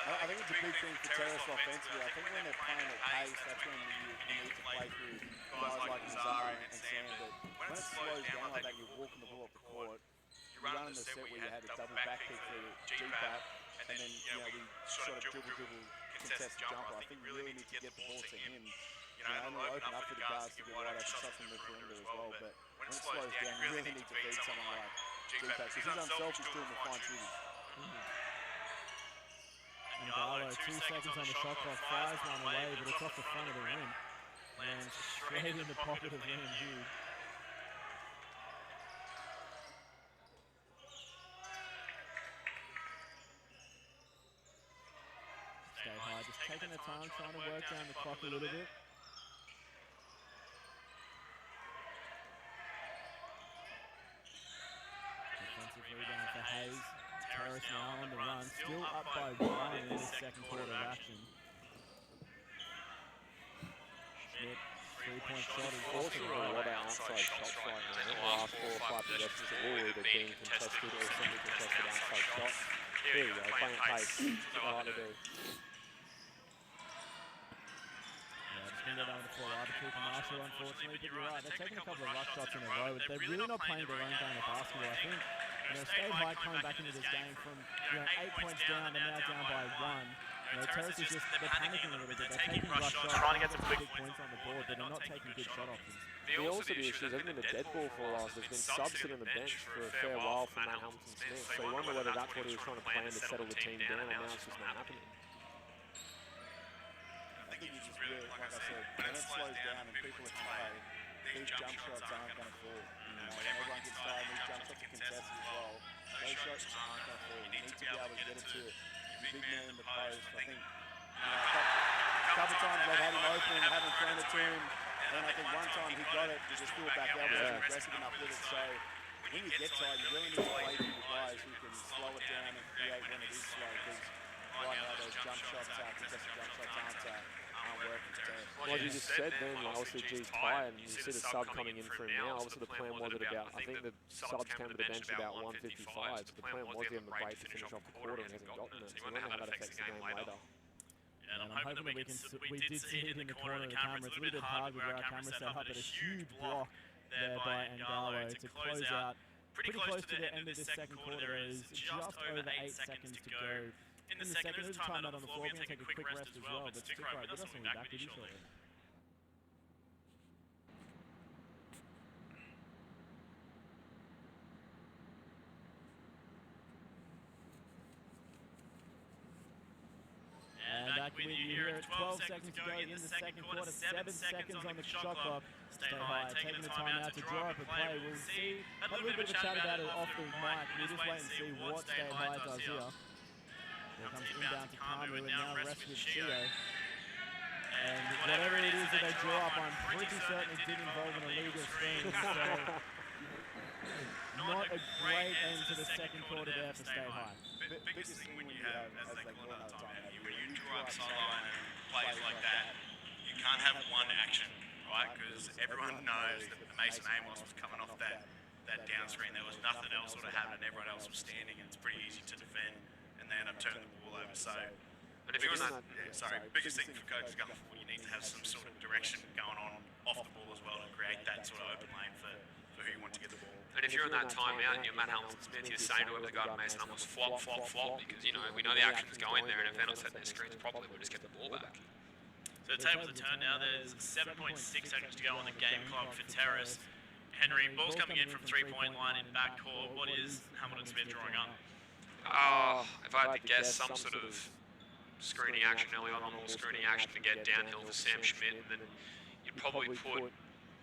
Speaker 2: I think it's a big thing for Terrace offensively. I think when they're playing at pace, that's when you need to play through guys like Nazar and Sam. But when it slows down like that, you're walking the ball up the court. You run in the set where you had a double back kick for GPAP, and then we sort of dribble, contest jumper. I think we really need to get the ball to him. And we'll open up for the guards to get wide open shots from the perimeter as well. But when it slows down, you really need to feed someone like GPAP, because he's unselfish doing the fine shooters.
Speaker 4: And Gallo, 2 seconds on the shot clock, fires one away, but it's off the front of the rim. Lands straight in the pocket of Liam Hughes. taking their time, trying to work down the clock a little bit. Defensive rebound for Hayes. Terrace now on the run, still up by 1 in this second quarter of action. Schmidt, three-point shot is
Speaker 3: Also a lot of outside shots right now. The last 4 or 5 possessions have all either been contested or semi-contested outside shots. Here we go, playing at pace. That's what I like to do.
Speaker 4: Go down the floor, to keep Marshall, unfortunately, but you're right, they're taking a couple of rush shots in a row, but they're really not playing their own game of basketball. I think, State High coming back into this game from 8 points down, they're now down by 1. Terrace is just, they're panicking a little bit, they're taking rush shots, trying to get some big points on the board, but they're not taking good shot options.
Speaker 3: Also the issue, there's been a dead ball for a while, there's been subs sitting on the bench for a fair while from Matt Hamilton-Smith, so you wonder whether that's what he was trying to plan to settle the team down, and now it's just not happening.
Speaker 2: I think it's just really, like I said, when it slows down and people are tired, these jump shots aren't going to fall. When everyone gets tired, these jump shots are contested as well. Those shots just aren't going to fall. You need to be able to get it to your big man in the post. I think a couple of times they've had him open, haven't thrown it to him, and I think one time he got it, he just threw it back out, wasn't aggressive enough with it. So when you get tired, you really need to play for your guys who can slow it down and create when it is slow, because right now those jump shots are contested jump shots aren't working today.
Speaker 3: What you just said then, obviously G's tired, and you see the sub coming in for him now. Obviously the plan was at about, I think the subs came to the bench about 1:55, so the plan was to give him a break to finish off the quarter, and he hasn't gotten it. So you wonder how that affects the game later.
Speaker 4: And I'm hoping that we did see it in the corner of the camera. It's a little bit hard with where our camera set up, but a huge block there by Ngalo to close out. Pretty close to the end of this second quarter. There is just over 8 seconds to go. In the second, there's a timeout on the floor. We're going to take a quick rest as well, but stick right with us and we'll be back with you shortly. And back with you here at 12 seconds to go in the second quarter, 7 seconds on the shot clock. Stay High taking the time out to draw up a play. We'll see, had a little bit of a chat about it off the mic. We'll just wait and see what Stay High does here. Here comes inbound to Kamu, and now rest with Chio. And whatever it is that they draw up, I'm pretty certain it did involve an illegal screen. So not a great end to the second quarter there for Stay High.
Speaker 2: Biggest thing when you have, as they call it time, when you draw up sideline and plays like that, you can't have one action, right? Because everyone knows that Mason Amos was coming off that down screen. There was nothing else sort of happening. Everyone else was standing, and it's pretty easy to defend. And they end up turning the ball over. So, but if you're not, biggest thing for coaches going forward, you need to have some sort of direction going on off the ball as well to create that sort of open lane for who you want to get the ball.
Speaker 5: And if you're in that timeout and you're Matt Hamilton-Smith, you're saying to whoever the guard Mason almost flop, because we know the action's going there, and if they're not setting their screens properly, we'll just get the ball back.
Speaker 1: So the table's a turn now. There's 7.6 seconds to go on the game clock for Terrace. Henry, ball's coming in from three-point line in backcourt. What is Hamilton-Smith drawing up?
Speaker 5: If I had to guess, some sort of screening action early on, more screening action to get downhill for Sam Schmidt, and then you'd probably put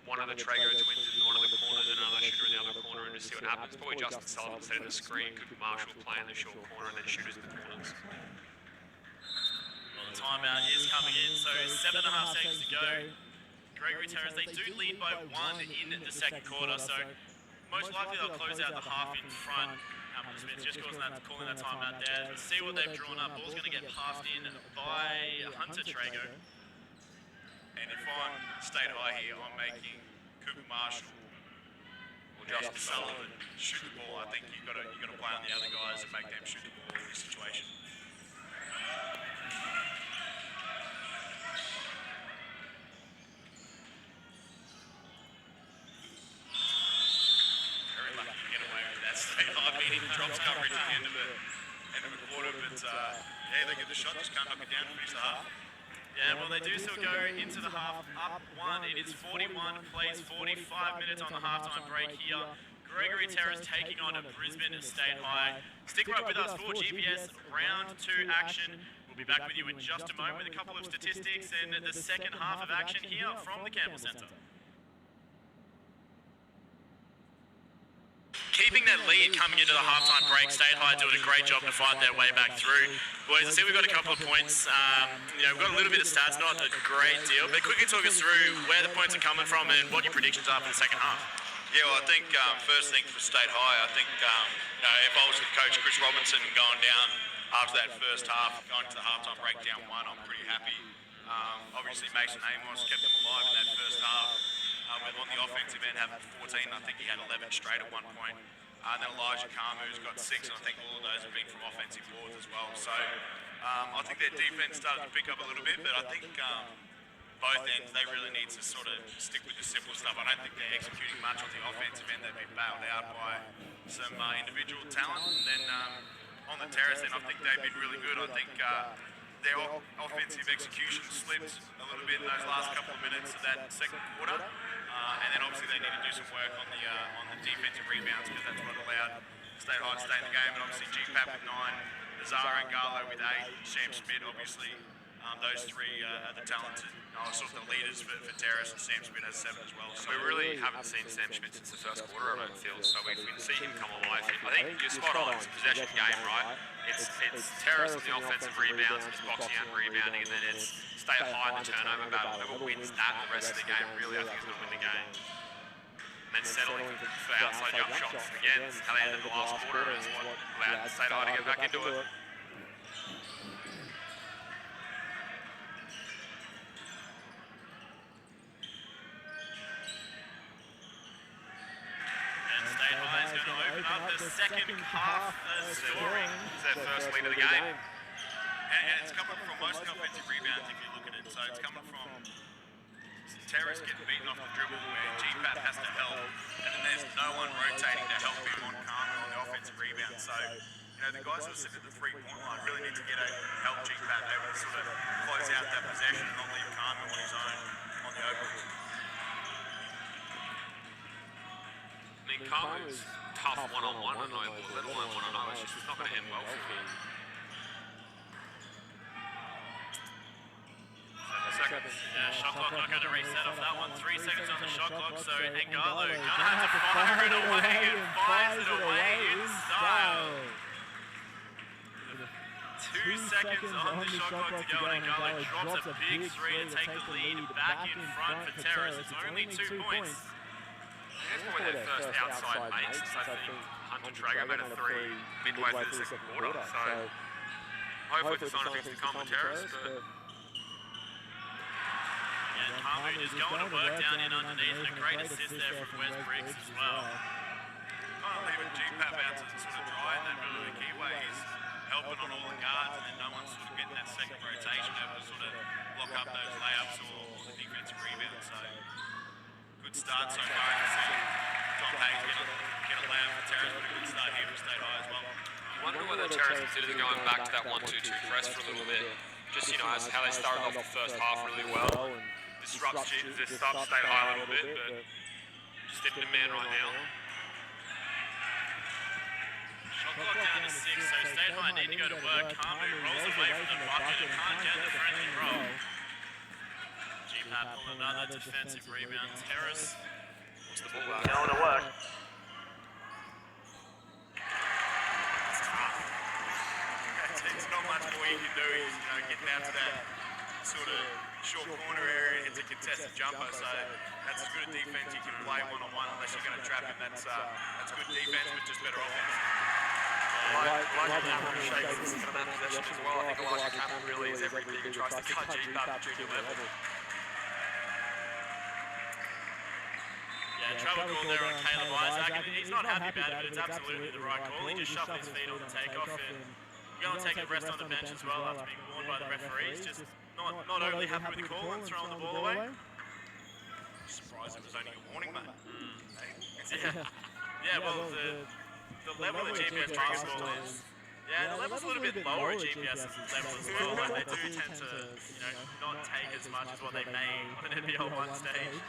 Speaker 5: one of the Trago twins in one of the corners and another shooter in the other corner and just see what happens. Probably Justin Sullivan setting the screen, could Marshall play in the short corner and then shooters in the corners.
Speaker 1: Well, the timeout is coming in, so 7.5 seconds to go. Gregory Terrace, they do lead by 1 in the second quarter, so most likely they'll close out the half in front. Hamilton-Smith just calling that timeout there. Let's see what they've drawn up. Ball's going to get passed in by Hunter Trago.
Speaker 2: And if I'm State High here, I'm making Cooper Marshall or Justin Sullivan shoot the ball. I think you've got to play on the other guys and make them shoot the ball in this situation. Very lucky to get away with that. State High beating drops coverage at the end of the quarter, but yeah, they get the shot, just can't knock it down and finish the half.
Speaker 1: Yeah, well, they do still go into the half up 1. It is 41 plays, 45 minutes on the halftime break here. Gregory Terrace taking on Brisbane State High. Stick right with us for GPS round 2 action. We'll be back with you in just a moment with a couple of statistics and the second half of action here from the Campbell Centre. keeping that lead coming into the halftime break. State High doing a great job to fight their way back through. Boys, I see we've got a couple of points. We've got a little bit of stats, not a great deal, but quickly talk us through where the points are coming from and what your predictions are for the second half.
Speaker 6: Yeah, well, I think first thing for State High, I think if I was with Coach Chris Robinson going down after that first half, going to the halftime break down 1, I'm pretty happy. Obviously, Mason Amos kept them alive in that first half. On the offensive end, having 14, I think he had 11 straight at one point. And then Elijah Carmu's got 6, and I think all of those have been from offensive boards as well. So I think their defense started to pick up a little bit, but I think both ends, they really need to sort of stick with the simple stuff. I don't think they're executing much on the offensive end. They've been bailed out by some individual talent. And then on the terrace end, I think they've been really good. I think their offensive execution slipped a little bit in those last couple of minutes of that second quarter. And then obviously they need to do some work on the defensive rebounds, because that's what allowed State High to stay in the game. And obviously GPAP with 9, Nazara and Garlo with 8, Sam Smith obviously. Those 3 are the talented, sort of the leaders for Terrace, and Sam Smith has 7 as well.
Speaker 5: So we really haven't seen Sam Schmidt since the first quarter, I don't feel, so we can see him come alive. I think you're spot on, it's a possession game, right? It's Terrace on the offensive rebounds, it's boxing out and rebounding, and then it's State High in the turnover battle. Whoever wins that, the rest of the game, really, I think is going to win the game. And then settling for outside jump shots. Again, it's how they ended the last quarter, is what allowed State High to get back into it.
Speaker 1: The second half scoring.
Speaker 5: It's their first lead of the game.
Speaker 6: And it's coming from most of the offensive rebounds if you look at it. So it's coming from Terrace getting beaten off the dribble where GPAP has to help. And then there's no one rotating to help him on Carmen on the offensive rebound. So, the guys that are sitting at the 3-point line really need to get help GPAP able to sort of close out that possession and not leave Carmen on his own on the open.
Speaker 5: I mean, Carmen's tough one-on-one and no ball, let alone one-on-one. It's just not going to end well for him.
Speaker 1: Shot clock not going to reset off that one. 3 seconds on the shot clock, so Ngalo going to have to fire it away and fires it away in style. 2 seconds on the shot clock to go, and Ngalo drops a big 3 to take the lead back in front for Terrace. It's only 2 points.
Speaker 5: That's probably their first outside mates, since I think Hunter Trago made a 3 midway through the second quarter. So hopefully the sign of things to come with Terrace, but
Speaker 1: Carmu just going to work down in underneath, and a great assist there from Wes Briggs as well.
Speaker 6: Can't leave it GPAP out to sort of dry in that really the key way. He's helping on all the guards, and then no one's sort of getting that second rotation able to sort of block up those layups or the defensive rebounds. So good start so far. You can see Tom Hayes get a layup for Terrace, but a good start here for State High as well.
Speaker 5: I wonder whether Terrace considers going back to that 1-2-2 press for a little bit. Just, as how they started off the first half really well. Disrupts State High a little bit, but just in demand right now.
Speaker 1: Shot clock down to 6, so State High need to go to work. Carmu rolls away from the bucket and can't get the friendly roll. GPAP pull another defensive rebound. Terrace wants the ball out. Going to work.
Speaker 6: There's not much more you can do is get down to that sort of short corner area and hit a contested jumper. So that's as good a defense you can play one-on-one unless you're going to trap him. That's good defense with just better offense.
Speaker 5: Elijah Cameron shapes for that possession as well. I think Elijah Cameron really is everything and tries to cut GPAP to junior level.
Speaker 1: Trouble call there on Caleb Isaac, and he's not happy about it, but it's absolutely the right call. He just shuffled his feet on the takeoff, and go and take a rest on the bench as well after being warned by the referees. Just not overly happy with the call and throwing the ball away.
Speaker 6: Surprised it was only a warning, mate.
Speaker 1: Well, the level of GPS basketball is... Yeah, the level's a little bit lower at GPS level as well. Like they do tend to, not take as much as what they may on an NBL 1 stage.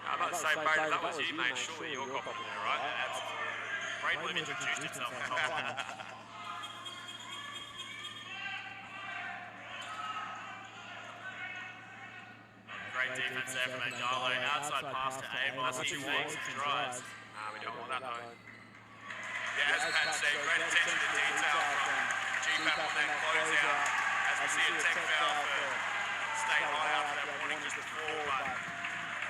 Speaker 5: I'm about to say, Brad, that was you, mate. Surely you're copping there, right?
Speaker 1: Absolutely. Brad would have introduced himself. Great defense there from Ngalo. Outside pass to Abel. That's what you want to drives.
Speaker 5: We don't want that, though.
Speaker 6: Yeah, as Pat said, great attention to detail from GPAP on that closeout. As we see a tech foul for State High after that warning just before, but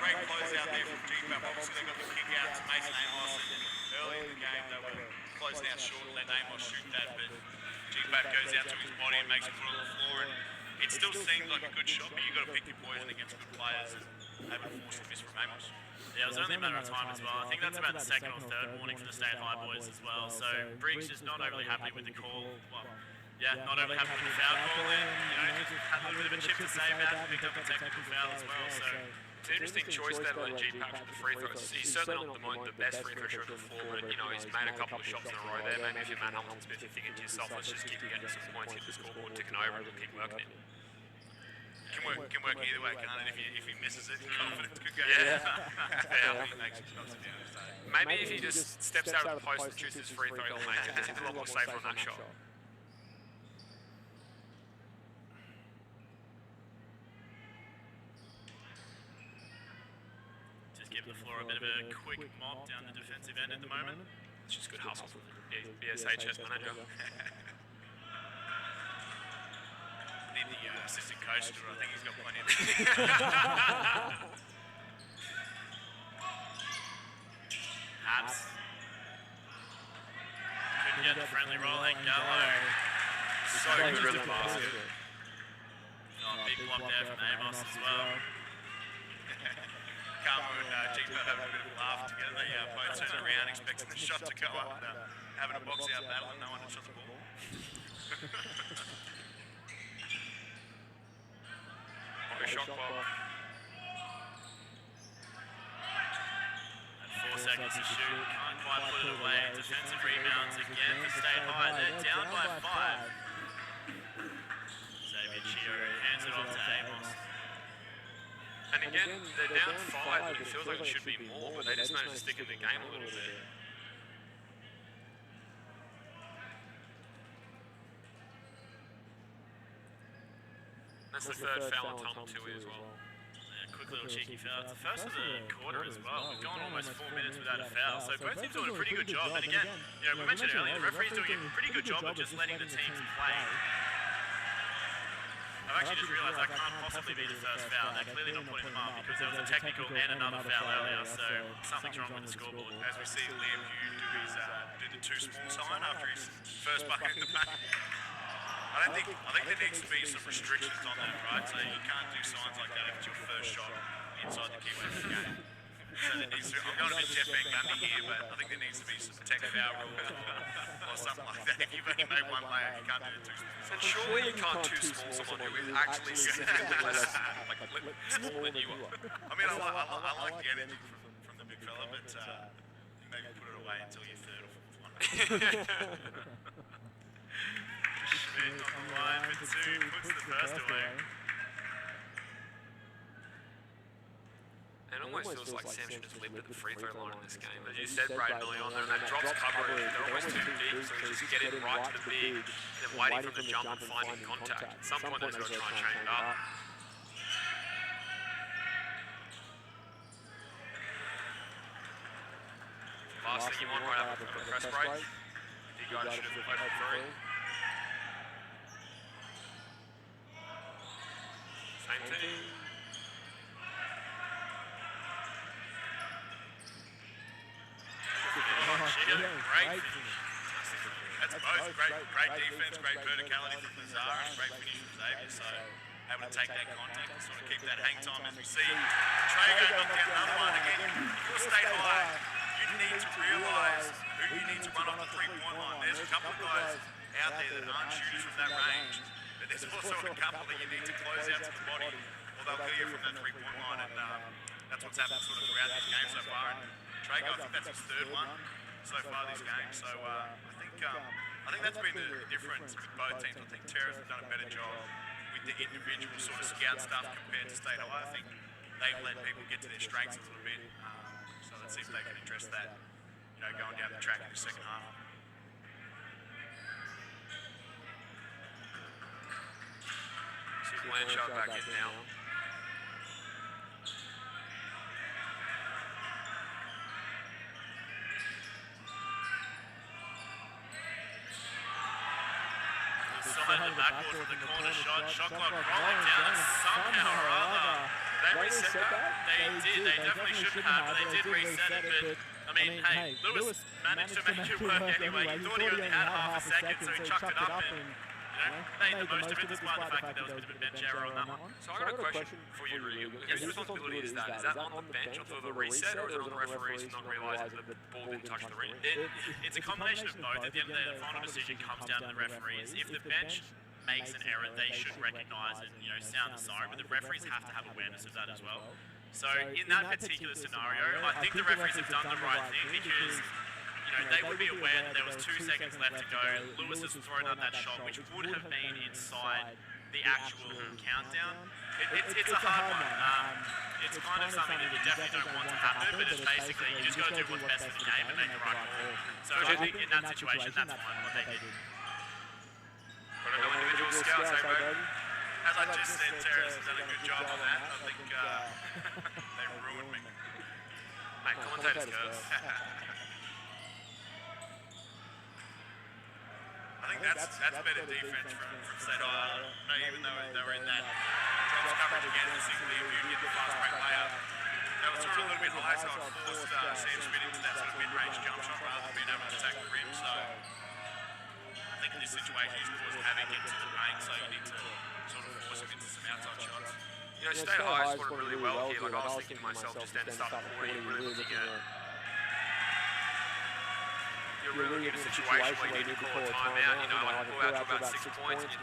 Speaker 6: great closeout there from GPAP. Obviously they got the kick out to Mason Amos, and early in the game they were closing out short and let Amos shoot that, but GPAP goes out to his body and makes him put on the floor, and it still seemed like a good shot, but you've got to pick your poison against good players, and they were forced to miss from Amos.
Speaker 1: Yeah, it was only a matter of time as well. I think that's about the second or third warning for the State High boys as well. So Briggs is not overly happy with the call. Well, yeah, not overly happy with the foul call there. You know, had a little bit of a chip to save that, picked up the technical foul as well. So
Speaker 5: it's an interesting choice there to let GPAP from the free throws. He's certainly not the best free throw shooter before, but you know, he's made a couple of shots in a row there. Maybe if you're Matt Hamilton Smith, you're thinking to yourself, let's just keep getting some points, hit the scoreboard ticking over, and we'll keep working it.
Speaker 6: Can work either way, can't it? If he misses it, confidence could go
Speaker 5: Yeah.
Speaker 6: down. He makes it shots down. So.
Speaker 5: Maybe if he just steps out of the post and shoots his free throw, he'll make it. He seems a lot more safer on that shot.
Speaker 1: just giving the floor a bit of a quick mop down the defensive end at the moment.
Speaker 5: It's just good hustle from the BSHS manager.
Speaker 6: Need the assistant coach to, I think he's got plenty of
Speaker 1: Habs. Couldn't get the friendly rolling. Gallo. So good at the basket. Oh, big block there from Amos as well.
Speaker 6: Carmo and GPAP having a bit of a laugh together. They both turn around expecting the shot to go up, having a box out battle and no one had shot the ball.
Speaker 5: Shot clock.
Speaker 1: 4 seconds to shoot. Can't quite put it away. Defensive rebounds again for State High. They're down by 5. Xavier Chio hands it off to Amos.
Speaker 5: And again, they're down 5, but it feels like it should be more, but they just managed to stick in the game a little bit. That's the third foul on Tom Tui as well.
Speaker 1: Yeah, quick little cheeky foul. It's the first of the quarter as well. We've gone almost 4 minutes without a foul. So both teams doing a pretty good job. And again, you know, we mentioned earlier, the referee's doing a pretty good job of just letting the teams play. I've actually just realised that can't possibly be the first foul. They're clearly not putting them up because there was a technical and another foul earlier. So something's wrong with the scoreboard.
Speaker 6: As we see Liam Hugh do the too small sign after his first bucket in the paint. I think there needs to be some restrictions on that, right? So you can't do signs like that if it's your first shot inside the key of the game. So there needs to, I'm going to be Jeff Van Gundy here, but I think there needs to be some tech foul rules or something like that. If you've only made one layup, you can't do it too small.
Speaker 5: And surely you can't too small someone who is actually significantly less small than you are.
Speaker 6: I mean, I like the energy from the big fella, but maybe put it away until you're third or fourth one.
Speaker 1: Schmidt on the line for 2, puts the first away.
Speaker 5: And it almost feels like Sam should have lived at the free throw line in this game. As you said, Braden, early on there, and that drops coverage, they're almost too deep, so you just get in right to the big, and then waiting for them to jump and finding contact. At some point, they've got to try and change it up. Last thing you want right after a press break. You guys should have opened three. Same team.
Speaker 6: Great. That's both great defense, great verticality from Nazar, and great finish from Xavier. So able to take that contact and sort of keep that hang time as we see. Trago knocked down another one again. If you're State High, you need to realise who you need to run off the three-point line. There's a couple of guys out there that aren't shooters from that range, but there's also a couple that you need to close out to the body, or they'll kill you from that three-point line. And that's what's happened sort of throughout this game so far. And Trago, I think that's his third one so far this game. So I think that's been the difference with both teams. I think Terrace has done a better job with the individual sort of scout stuff compared to State High. I think they've let people get to their strengths a little bit. So let's see if they can address that, you know, going down the track in the second half.
Speaker 5: So Blanchard back in now.
Speaker 1: inside the backboard from the corner shot. Shot clock rolling down somehow or other. They reset that? They did. They definitely shouldn't have, but they did reset it. But, I mean, hey, Lewis managed to make it work anyway. He thought he only had half a second, so he chucked it up and made the most of it, despite the fact that there was a bit of a bench error on that one.
Speaker 5: So I got a question for you, Ryu. Whose responsibility is that? Is that on the bench for the reset, or is it on the referees not realising that the ball didn't touch the ring?
Speaker 1: It's a combination of both. At the end of the final decision comes down to the referees. If the bench makes an error, they should recognise it and sound the siren, but the referees have to have awareness of that as well. So in that particular scenario, I think the referees have done the right thing because they would be aware that there was 2 seconds left to go. Lewis has thrown out that shot, which would have been inside the actual countdown. It's a hard one. It's kind of something that you definitely don't want to happen, but it's basically you just got to do what's best for the game and make the right call. So I think in that situation, that's fine what they did.
Speaker 5: Got to know individual scouts, hey, bro?
Speaker 6: As I just said, Terrace has done a good job on that. I think they ruined me.
Speaker 5: Mate, commentators curse.
Speaker 6: I think that's better defense from State High. No, even though they were in that drops coverage again, particularly if you get the fast break layup. They were sort of a little bit high, so it forced Sam Schmidt into that sort of mid-range jump shot rather than being able to attack the rim. So I think in this situation he's caused havoc into the paint, so you need to sort of force him into some outside shots.
Speaker 5: State High scored really well here. Like I was thinking to myself, just then start 40, really looking at you're really in a situation where you need to call a timeout. Like pull out to about 6 points, and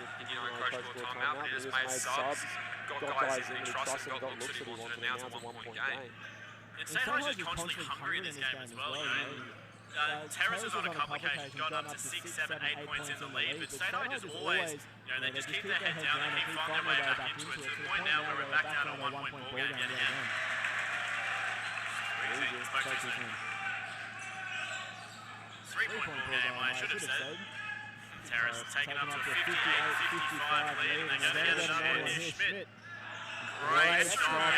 Speaker 5: coach call a timeout. But he just made subs, got guys in he trusted, got looks that he wanted, and now it's a 1-point game.
Speaker 1: And State High's just constantly hungry in this game as well. Terrace has on a couple occasions gotten up to 6, 7, 8 points in the lead, but State High just always, they just keep their head down, they keep finding their way back into it, to the point now where we're back down to a 1-point ball game yet again. Three-point ball game, I should have said. Terrace taken up to a 58-55 lead, and they're going to get another one here. Schmidt. Great strong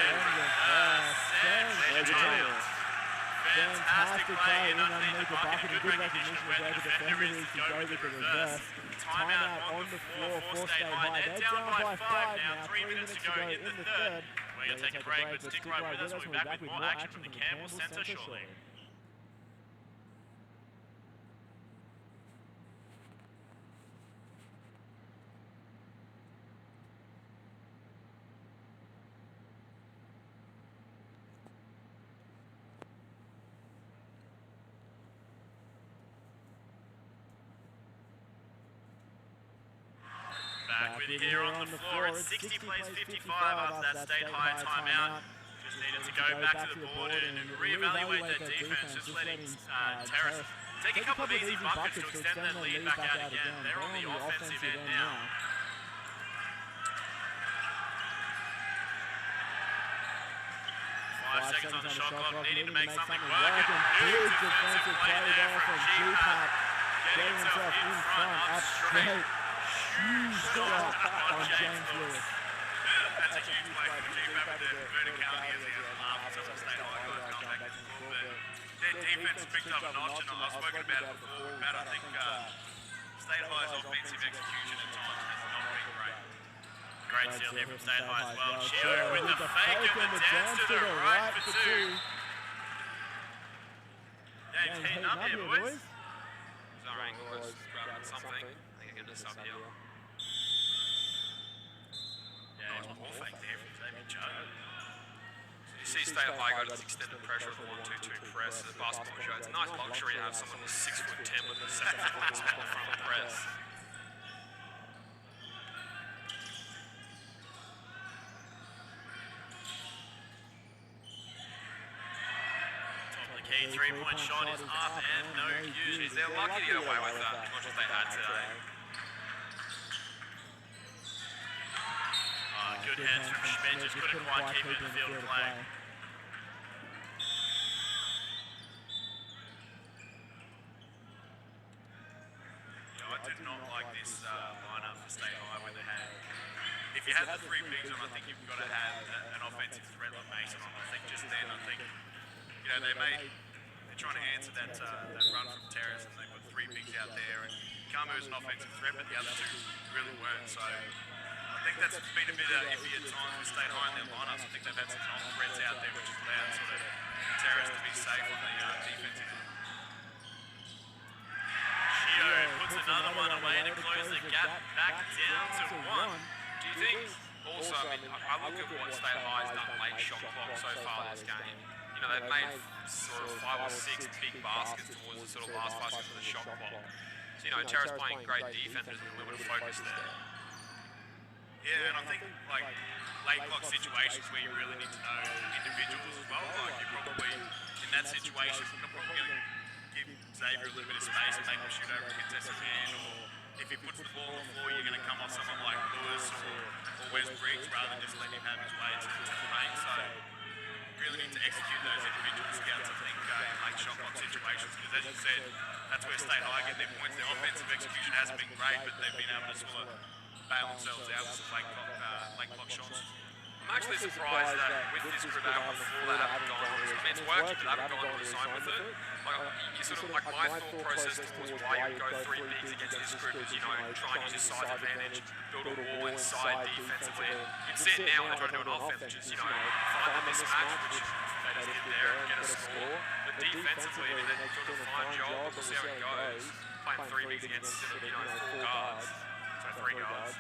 Speaker 1: fantastic play in underneath the bucket. Good recognition of where the defender is to go with the reverse. Timeout on the floor for State High. They're down by 5 now. 3 minutes to go in the third. We're going to take a break, but stick right with us. We'll be back with more action from the Campbell Centre shortly. Back with you here on the floor. It's 60 plays 55 after that State High timeout. Just needed to go back to the board and reevaluate their defense. Just letting Terrace take a couple of easy buckets to extend their lead back out again. They're on the offensive end now. 5 seconds on the shot clock, needing to make something work. Huge defensive play there from G-Pat. Getting himself in front, up straight. Huge shot on James Lewis.
Speaker 6: That's a huge play from G-Pat with the verticality as he has laughed. Some of the State High guys can't make the call, but their defense picked up a notch, and I've spoken about it before, Pat. I think State High's offensive execution at times has not been great.
Speaker 1: Great steal here from State High as well. Chio with the fake and the dance to the right for 2. James heating up here, boys.
Speaker 5: Zarang was grabbing something. I think he'll get this up here.
Speaker 1: Yeah, one more fake there from David Joe.
Speaker 5: You see State High got its extended pressure of a 1-2-2 press as a basketball show. It's a nice luxury to have someone who's 6'10" with a 7-foot small front press.
Speaker 1: Key 3-point shot is up and no use.
Speaker 5: Jeez, they're lucky to get away with that as much as they had today.
Speaker 1: Good hands from Schmidt, just couldn't quite keep it in the field of play.
Speaker 6: I did not like this lineup for State High when they had. If you had the 3 bigs on, I think you've got to have an offensive threat like Mason on. I think just then, they're trying to answer that run from Terrace, and they've got 3 bigs out there, and Kikamu is an offensive threat, but the other two really weren't. So I think that's been a bit iffy at times with State High in their lineups. I think they've had some non-threats out there, which has allowed sort of Terrace to be safe on the defensive end.
Speaker 1: Shio puts another one away to close the gap back down to 1.
Speaker 5: Do you think also, I mean, I look at what State High has done late shot clock so far this game. You know, they've made sort of 5 or 6 big baskets towards the sort of last 5 seconds of the shot clock. So, you know, Terrace playing great defense, there's a little bit of focus there.
Speaker 6: Yeah, and I think, like, late clock situations where you really need to know individuals as well. Like, you're probably, in that situation, you're probably going to give Xavier a little bit of space and make him shoot over a contested man, or if he puts the ball on the floor, you're going to come off someone like Lewis or Wes Briggs rather than just let him have his way to the paint. So, really need to execute those individual scouts, I think, in late shot clock situations, because as you said, that's where State High get their points. Their offensive execution hasn't been great, but they've been able to sort of bail themselves out with some late clock shots.
Speaker 5: I'm actually surprised that with this group out before they haven't gone with it. I mean, it's working, but they haven't gone with the sign with it. Like, you sort of, like, my thought process towards why you would go 3 bigs against this group is, you know, try and use your size advantage, build a wall inside defensively. You'd see it now when they're trying to do an offense, which is, you know, find the mismatch, which they just get there and get a score. But defensively, I mean, they're doing a fine job. We'll see how it goes. Playing 3 bigs against, you know, 4 guards. Sorry, 3 guards.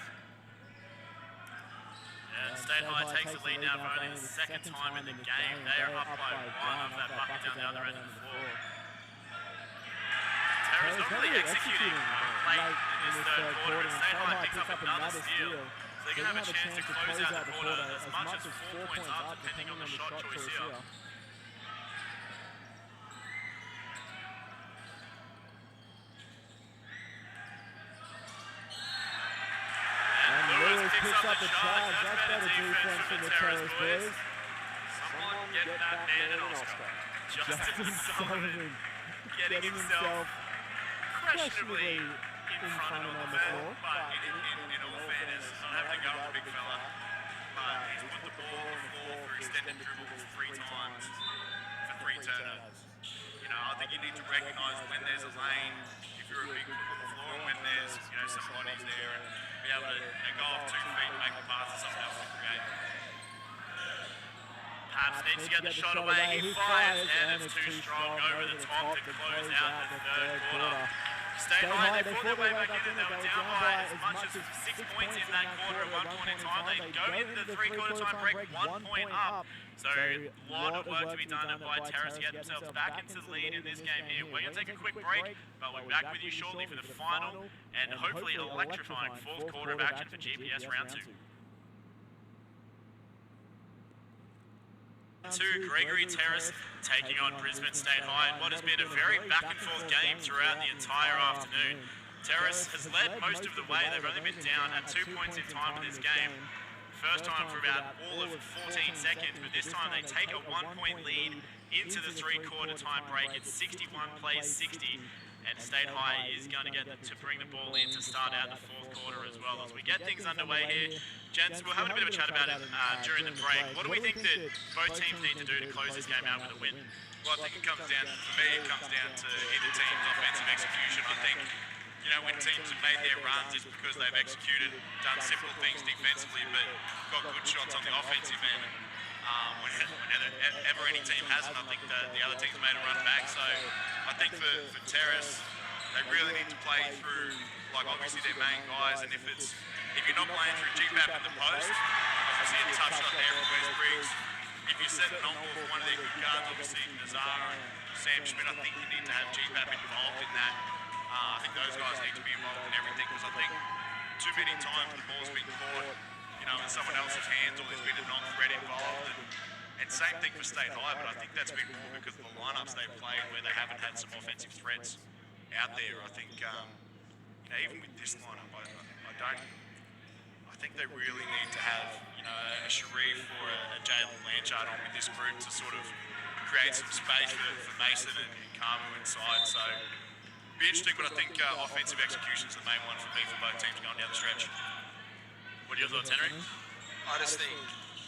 Speaker 1: State High takes the lead now for only the second time in the game. They are up by 1 off that bucket down the other end of the floor. Terrace not really executing late in this third quarter, but State High picks up another steal. So they're going to have a chance to close out the quarter as much as 4 points up, depending on the shot choice here.
Speaker 4: Picks up the charge. That's better defense from the Terrace boys.
Speaker 1: Someone get that man an Oscar. Justin Sullivan getting himself questionably in front of the floor.
Speaker 6: But in all fairness, not having to go with the big fella, but he's put the ball on the floor for extended dribbles 3 times for 3 turnovers. You know, I think you need to recognise when there's a lane, if you're a big foot on the floor, and when there's, you know, some bodies there, and be able to, you know, go off 2 feet and make a pass to someone else to create.
Speaker 1: Paps needs to get the shot away. He fires, and it's too strong over the top to close out the third quarter. State High, they fought their way back in, and they were down by as much as 6 points in that quarter at one point in time. They go into the 3-quarter time break 1 point up. So a lot of work to be done by Terrace to get themselves back into the lead in this game here. We're going to take a quick break, but we'll be back with you shortly for the final and hopefully electrifying 4th quarter of action for GPS Round 2. Gregory Terrace taking on Brisbane State High in what has been a very back and forth game throughout the entire afternoon. Terrace has led most of the way. They've only been down at 2 points in time in this game. First time for about all of 14 seconds, but this time they take a 1-point lead into the 3-quarter time break. It's 61 plays 60, and State High is going to get to bring the ball in to start out the 4th quarter as well. As we get things underway here, gents, we're having a bit of a chat about it during the break. What do we think that both teams need to do to close this game out with a win?
Speaker 6: Well, I think it comes down, for me, it comes down to either team's offensive execution. I think, you know, when teams have made their runs, it's because they've executed, done simple things defensively, but got good shots on the offensive end. Whenever any team hasn't, I think the other team's made a run back. So I think for Terrace, they really need to play through, like, obviously their main guys, and if you're not playing through GPAP in the post, obviously a tough shot there from Wes Briggs. If you set an on-ball for one of their good guards, obviously Nazar and Sam Schmidt, I think you need to have GPAP involved in that. I think those guys need to be involved in everything, because I think too many times the ball's been caught, you know, in someone else's hands, or there's been a non-threat involved. And same thing for State High, but I think that's been more because of the lineups they've played where they haven't had some offensive threats out there. I think, you know, even with this lineup, I think they really need to have, you know, a Sharif or a Jalen Blanchard on with this group to sort of create some space for Mason and Carmo inside. So it'll be interesting, but I think offensive execution is the main one for me for both teams going down the stretch.
Speaker 1: What are your thoughts, Henry?
Speaker 5: I just think,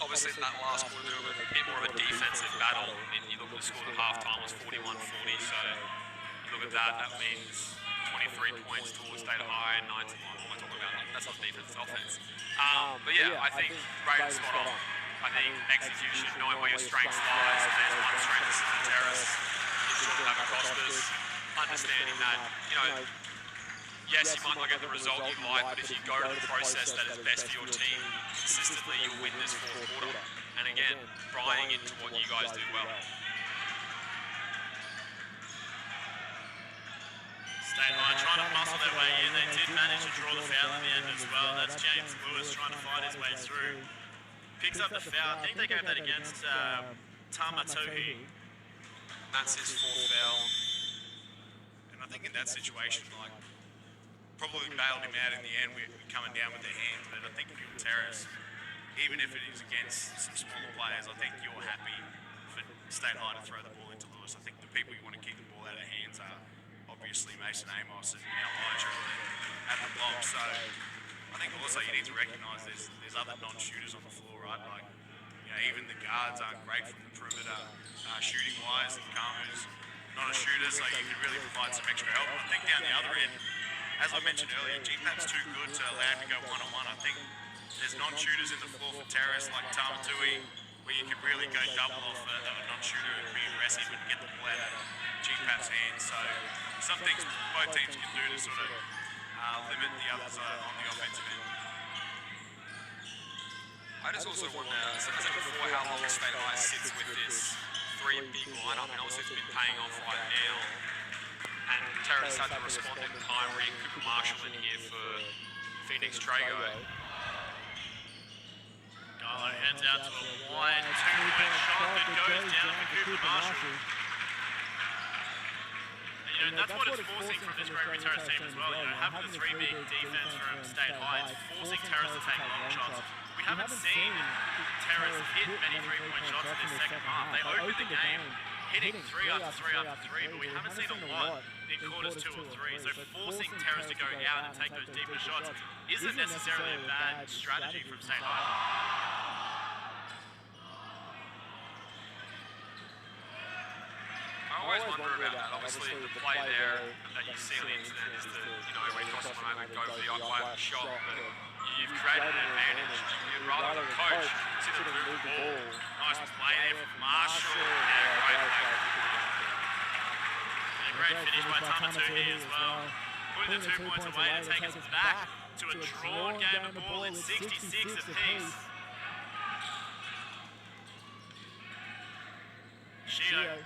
Speaker 5: obviously, in that last quarter, there was a bit more of a defensive battle. And you look at the score at halftime was 41-40, so you look at that, that means 23 points towards State High, 19. What am I talking about? That's not defense, it's offense. But yeah, I think Braden's spot on. I think execution, knowing where your strengths lies, there's one strength for Terrace, is Jordan Papakostas, understanding that, you know, yes, you might not get the result you like, but if you go to the process that is best for your team, consistently you'll win this fourth quarter. And again, buying into what you guys do well.
Speaker 1: State High trying to muscle their way in. They did manage to draw the foul in the end as well. That's James Lewis trying to fight his way through. Picks up the foul. I think they gave that against Tamatohi.
Speaker 5: That's his fourth foul.
Speaker 6: And I think in that situation, like, probably bailed him out in the end with coming down with their hands. But I think if you're Terrace, even if it is against some smaller players, I think you're happy for State High to throw the ball into Lewis. I think the people you want to keep the ball out of hands are obviously Mason Amos and Elijah at the block. So I think also you need to recognise there's other non-shooters on the floor, right? Like, you know, even the guards aren't great from the perimeter shooting-wise. Kamu's not a shooter, so you can really provide some extra help. I think down the other end, as I mentioned earlier, GPAP's too good to allow him to go one-on-one. I think there's non-shooters in the floor for Terrace, like Tamatui, where you can really go double off a non-shooter and be aggressive and get the ball out of GPAP's hands. So some things both teams can do to sort of limit the others on the offensive end.
Speaker 5: I just also wonder, as I said before, how long State High sits with this three big lineup, and also it's been paying off right now. And Terrace had to respond in time, where he could Marshall in here for Phoenix Trago.
Speaker 1: Garlo heads out to a wide two-point shot that goes down for Cooper Marshall. And, you know, that's what it's forcing from this Gregory Terrace team as well. You know, having the three big defense from State High, it's forcing Terrace to take long shots. We haven't seen Terrace hit many three-point shots in this second half. They opened the game hitting three after three, but we haven't seen a lot in quarters 2 or 3. So forcing Terrace to go out and take those deeper shots isn't necessarily a bad strategy from State High.
Speaker 5: I always wonder about that. Obviously, the play there that you see on the internet is that, you know, when Costa moment go for the unquiet shot, but you've created an advantage. You'd rather the coach sit and move the ball.
Speaker 1: Nice play there from Marshall. Yeah, great play. And a great finish by Tamatui as well. Putting the 2 points away to take us back to a drawn game of ball in 66 apiece. Shio.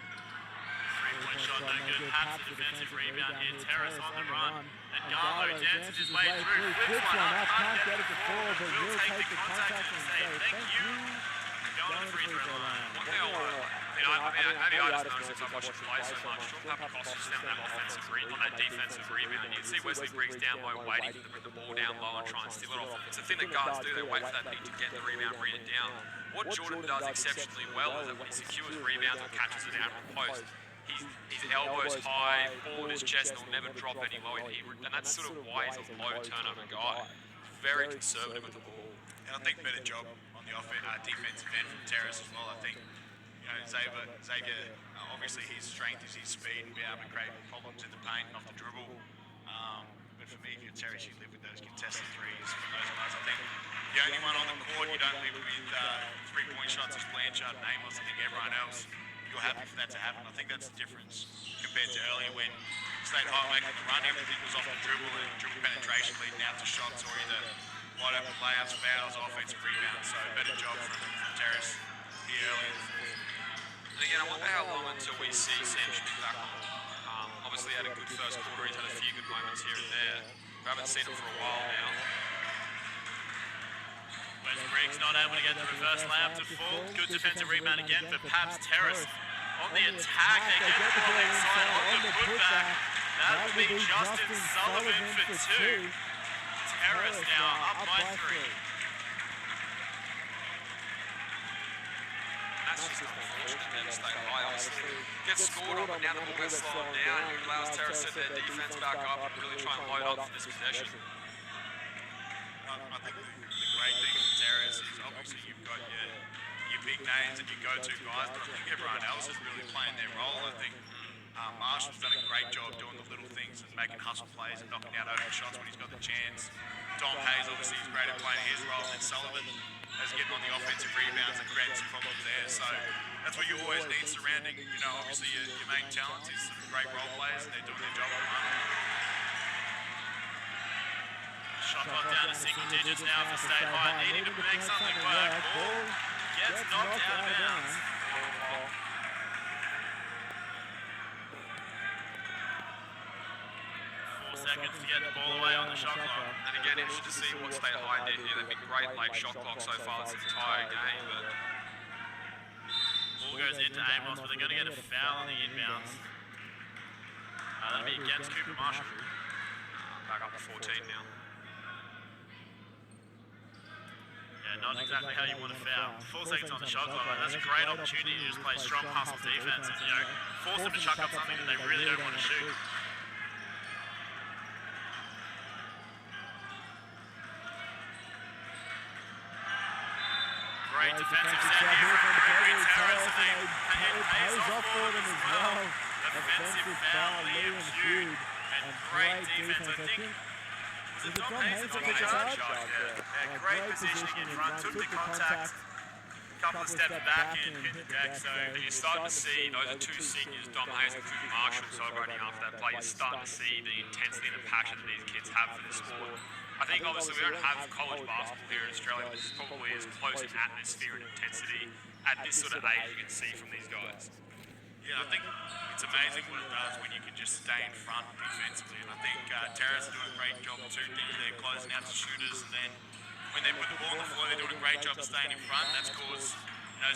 Speaker 1: Three-point shot, no good. Paps the defensive rebound here. Terrace on the run. And Garlo dances his way through. Flips one up. Can't get it to fall, but will take the contact and say thank you. Going to the free throw line.
Speaker 5: One thing I want maybe I just noticed since I've watched him play so much, Jordan Papakostas down that on that defensive rebound. You'd see Wesley Briggs down low, waiting to bring the ball down low and try and steal it off. It's the thing that guards do. They wait for that big to get the rebound, bring it down. What Jordan does exceptionally well is that when he secures rebounds or catches it out on post, his elbows high, forward his chest, and he'll never drop any low. And that's sort of why he's a low turnover guy. Very conservative with the ball.
Speaker 6: And I think better job on the defensive end from Terrace as well. I think, you know, Xavier, obviously his strength is his speed and be able to create problems in the paint and off the dribble. But for me, if you're Terrace, you live with those contested threes from those guys. I think the only one on the court you don't live with three-point shots is Blanchard and Amos. I think everyone else, you're happy for that to happen. I think that's the difference compared to earlier when State High making the run, everything was off the dribble and dribble penetration leading out to shots or either wide open layouts, fouls, offensive rebounds. So better job from Terrace here early in the fourth.
Speaker 5: And again, I wonder how long until we see Sam Schmidt back on. Obviously had a good first quarter, he's had a few good moments here and there. We haven't seen him for a while now.
Speaker 1: Wes Briggs not able to get the reverse layup to full. Good defensive rebound again for Paps. Terrace on the attack. They get the ball inside on the putback. That will be Justin Sullivan for 2. Terrace now up by 3.
Speaker 5: That's just unfortunate that State High obviously gets scored on, but now the ball gets slowed down. It allows Terrace to set their defense back up and really try and load up for this possession.
Speaker 6: I think the great thing with Terrace is obviously you've got your big names and your go-to guys, but I think everyone else is really playing their role. I think Marshall's done a great job doing the little things and making hustle plays and knocking out open shots when he's got the chance. Dom Hayes obviously is great at playing his role, and then Sullivan as getting on the offensive rebounds and creating some problems there. So that's what you always need surrounding, obviously your main talents is some great role players, and they're doing their job at the moment.
Speaker 1: Shot clock down to single digits now for State High, needing to make something work. Ball gets knocked out of bounds. 4 seconds to get the ball away on the shot clock.
Speaker 5: And again, interested to see what State High did here. They've been great late shot clock so far this entire game, but
Speaker 1: Ball goes into Amos, but they're going to get a foul on the inbounds. That'll be against Cooper Marshall.
Speaker 5: back up to 14 now.
Speaker 1: Yeah, not exactly how you want to foul. 4 seconds on the shot clock. That's a great opportunity to just play strong hustle defense and, force them to chuck up something that they really don't want to shoot. Great defensive set here from Gregory Terrace, and it pays off for them as well. Defensive foul, Liam Hughes, and great defense. I think, was it Dom Hayes that took the charge? Yeah, great positioning in front, took the contact, couple of steps back and hit the deck. So
Speaker 5: you're starting to see, those are two seniors, Dom Hayes and Cooper Marshall, so running after that play. You're starting to see the intensity and the passion that these kids have for the sport. I think obviously we don't have college basketball here in Australia, but this is probably as close in atmosphere and intensity at this sort of age you can see from these guys.
Speaker 6: Yeah, I think it's amazing what it does when you can just stay in front defensively, and I think Terrace is doing a great job of two things. They're closing out the shooters, and then when they put the ball on the floor, they're doing a great job of staying in front. That's caused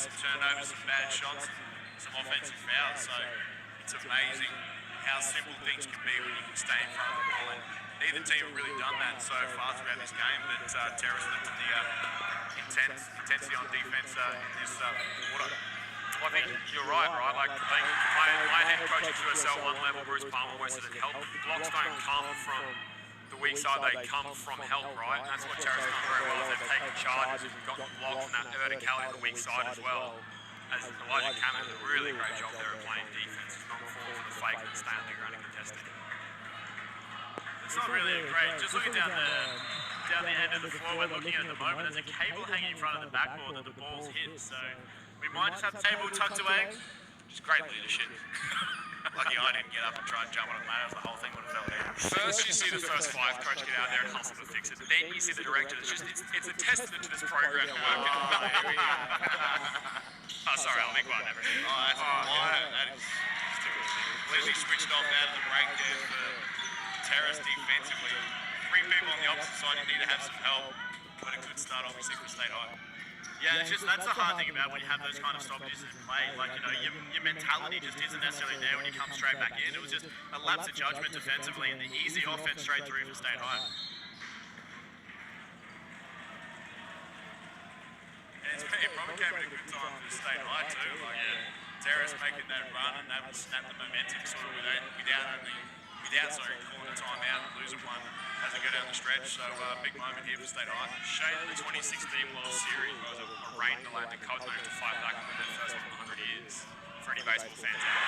Speaker 6: some turnovers, some bad shots, some offensive fouls. So it's amazing how simple things can be when you can stay in front of the ball. And neither team have really done that so far throughout this game, but Terrace lifted the intensity on defense in this quarter.
Speaker 5: Well, I think you're right? Like my head coach at QSL 1 level, Bruce Palmer, always said that help blocks don't come from the weak side, they come from help, right? And that's what Terrace has done very well. They've taken charges and gotten blocks from that verticality on the weak side as well. As Elijah Cameron did a really great job there of playing defense, not falling for the fake and staying on the ground and contesting.
Speaker 1: It's not really great. Just looking down the end of the floor, we're looking at the moment. There's a cable hanging in front of the backboard that the ball's hit. So we might just have the table tucked away.
Speaker 5: Just great leadership.
Speaker 6: Lucky I didn't get up and try and jump on the ladder. The whole thing would have fell down.
Speaker 5: First, you see the first five coach get out there and hustle to fix it. Then you see the director. It's a testament to this program to work. Oh, sorry, I'll be quiet. Never.
Speaker 6: That's that is completely switched off out of the break there for Terrace defensively. 3 people on the opposite side, you need to have some help. But a good start, obviously, for State High.
Speaker 1: Yeah, it's just that's the hard thing about when you have those kind of stoppages in play. Like, your mentality just isn't necessarily there when you come straight back in. It was just a lapse of judgment defensively and the easy offense straight through for State High.
Speaker 6: And it probably came at a good time for State High too. Like, Terrace making that run and able to snap the momentum sort of without calling a timeout and losing one as they go down the stretch. So big moment here for State High.
Speaker 5: Shane of the 2016 World Series was a rain delay that caused them to fight back and win their first one in 100 years. For any baseball fans out there.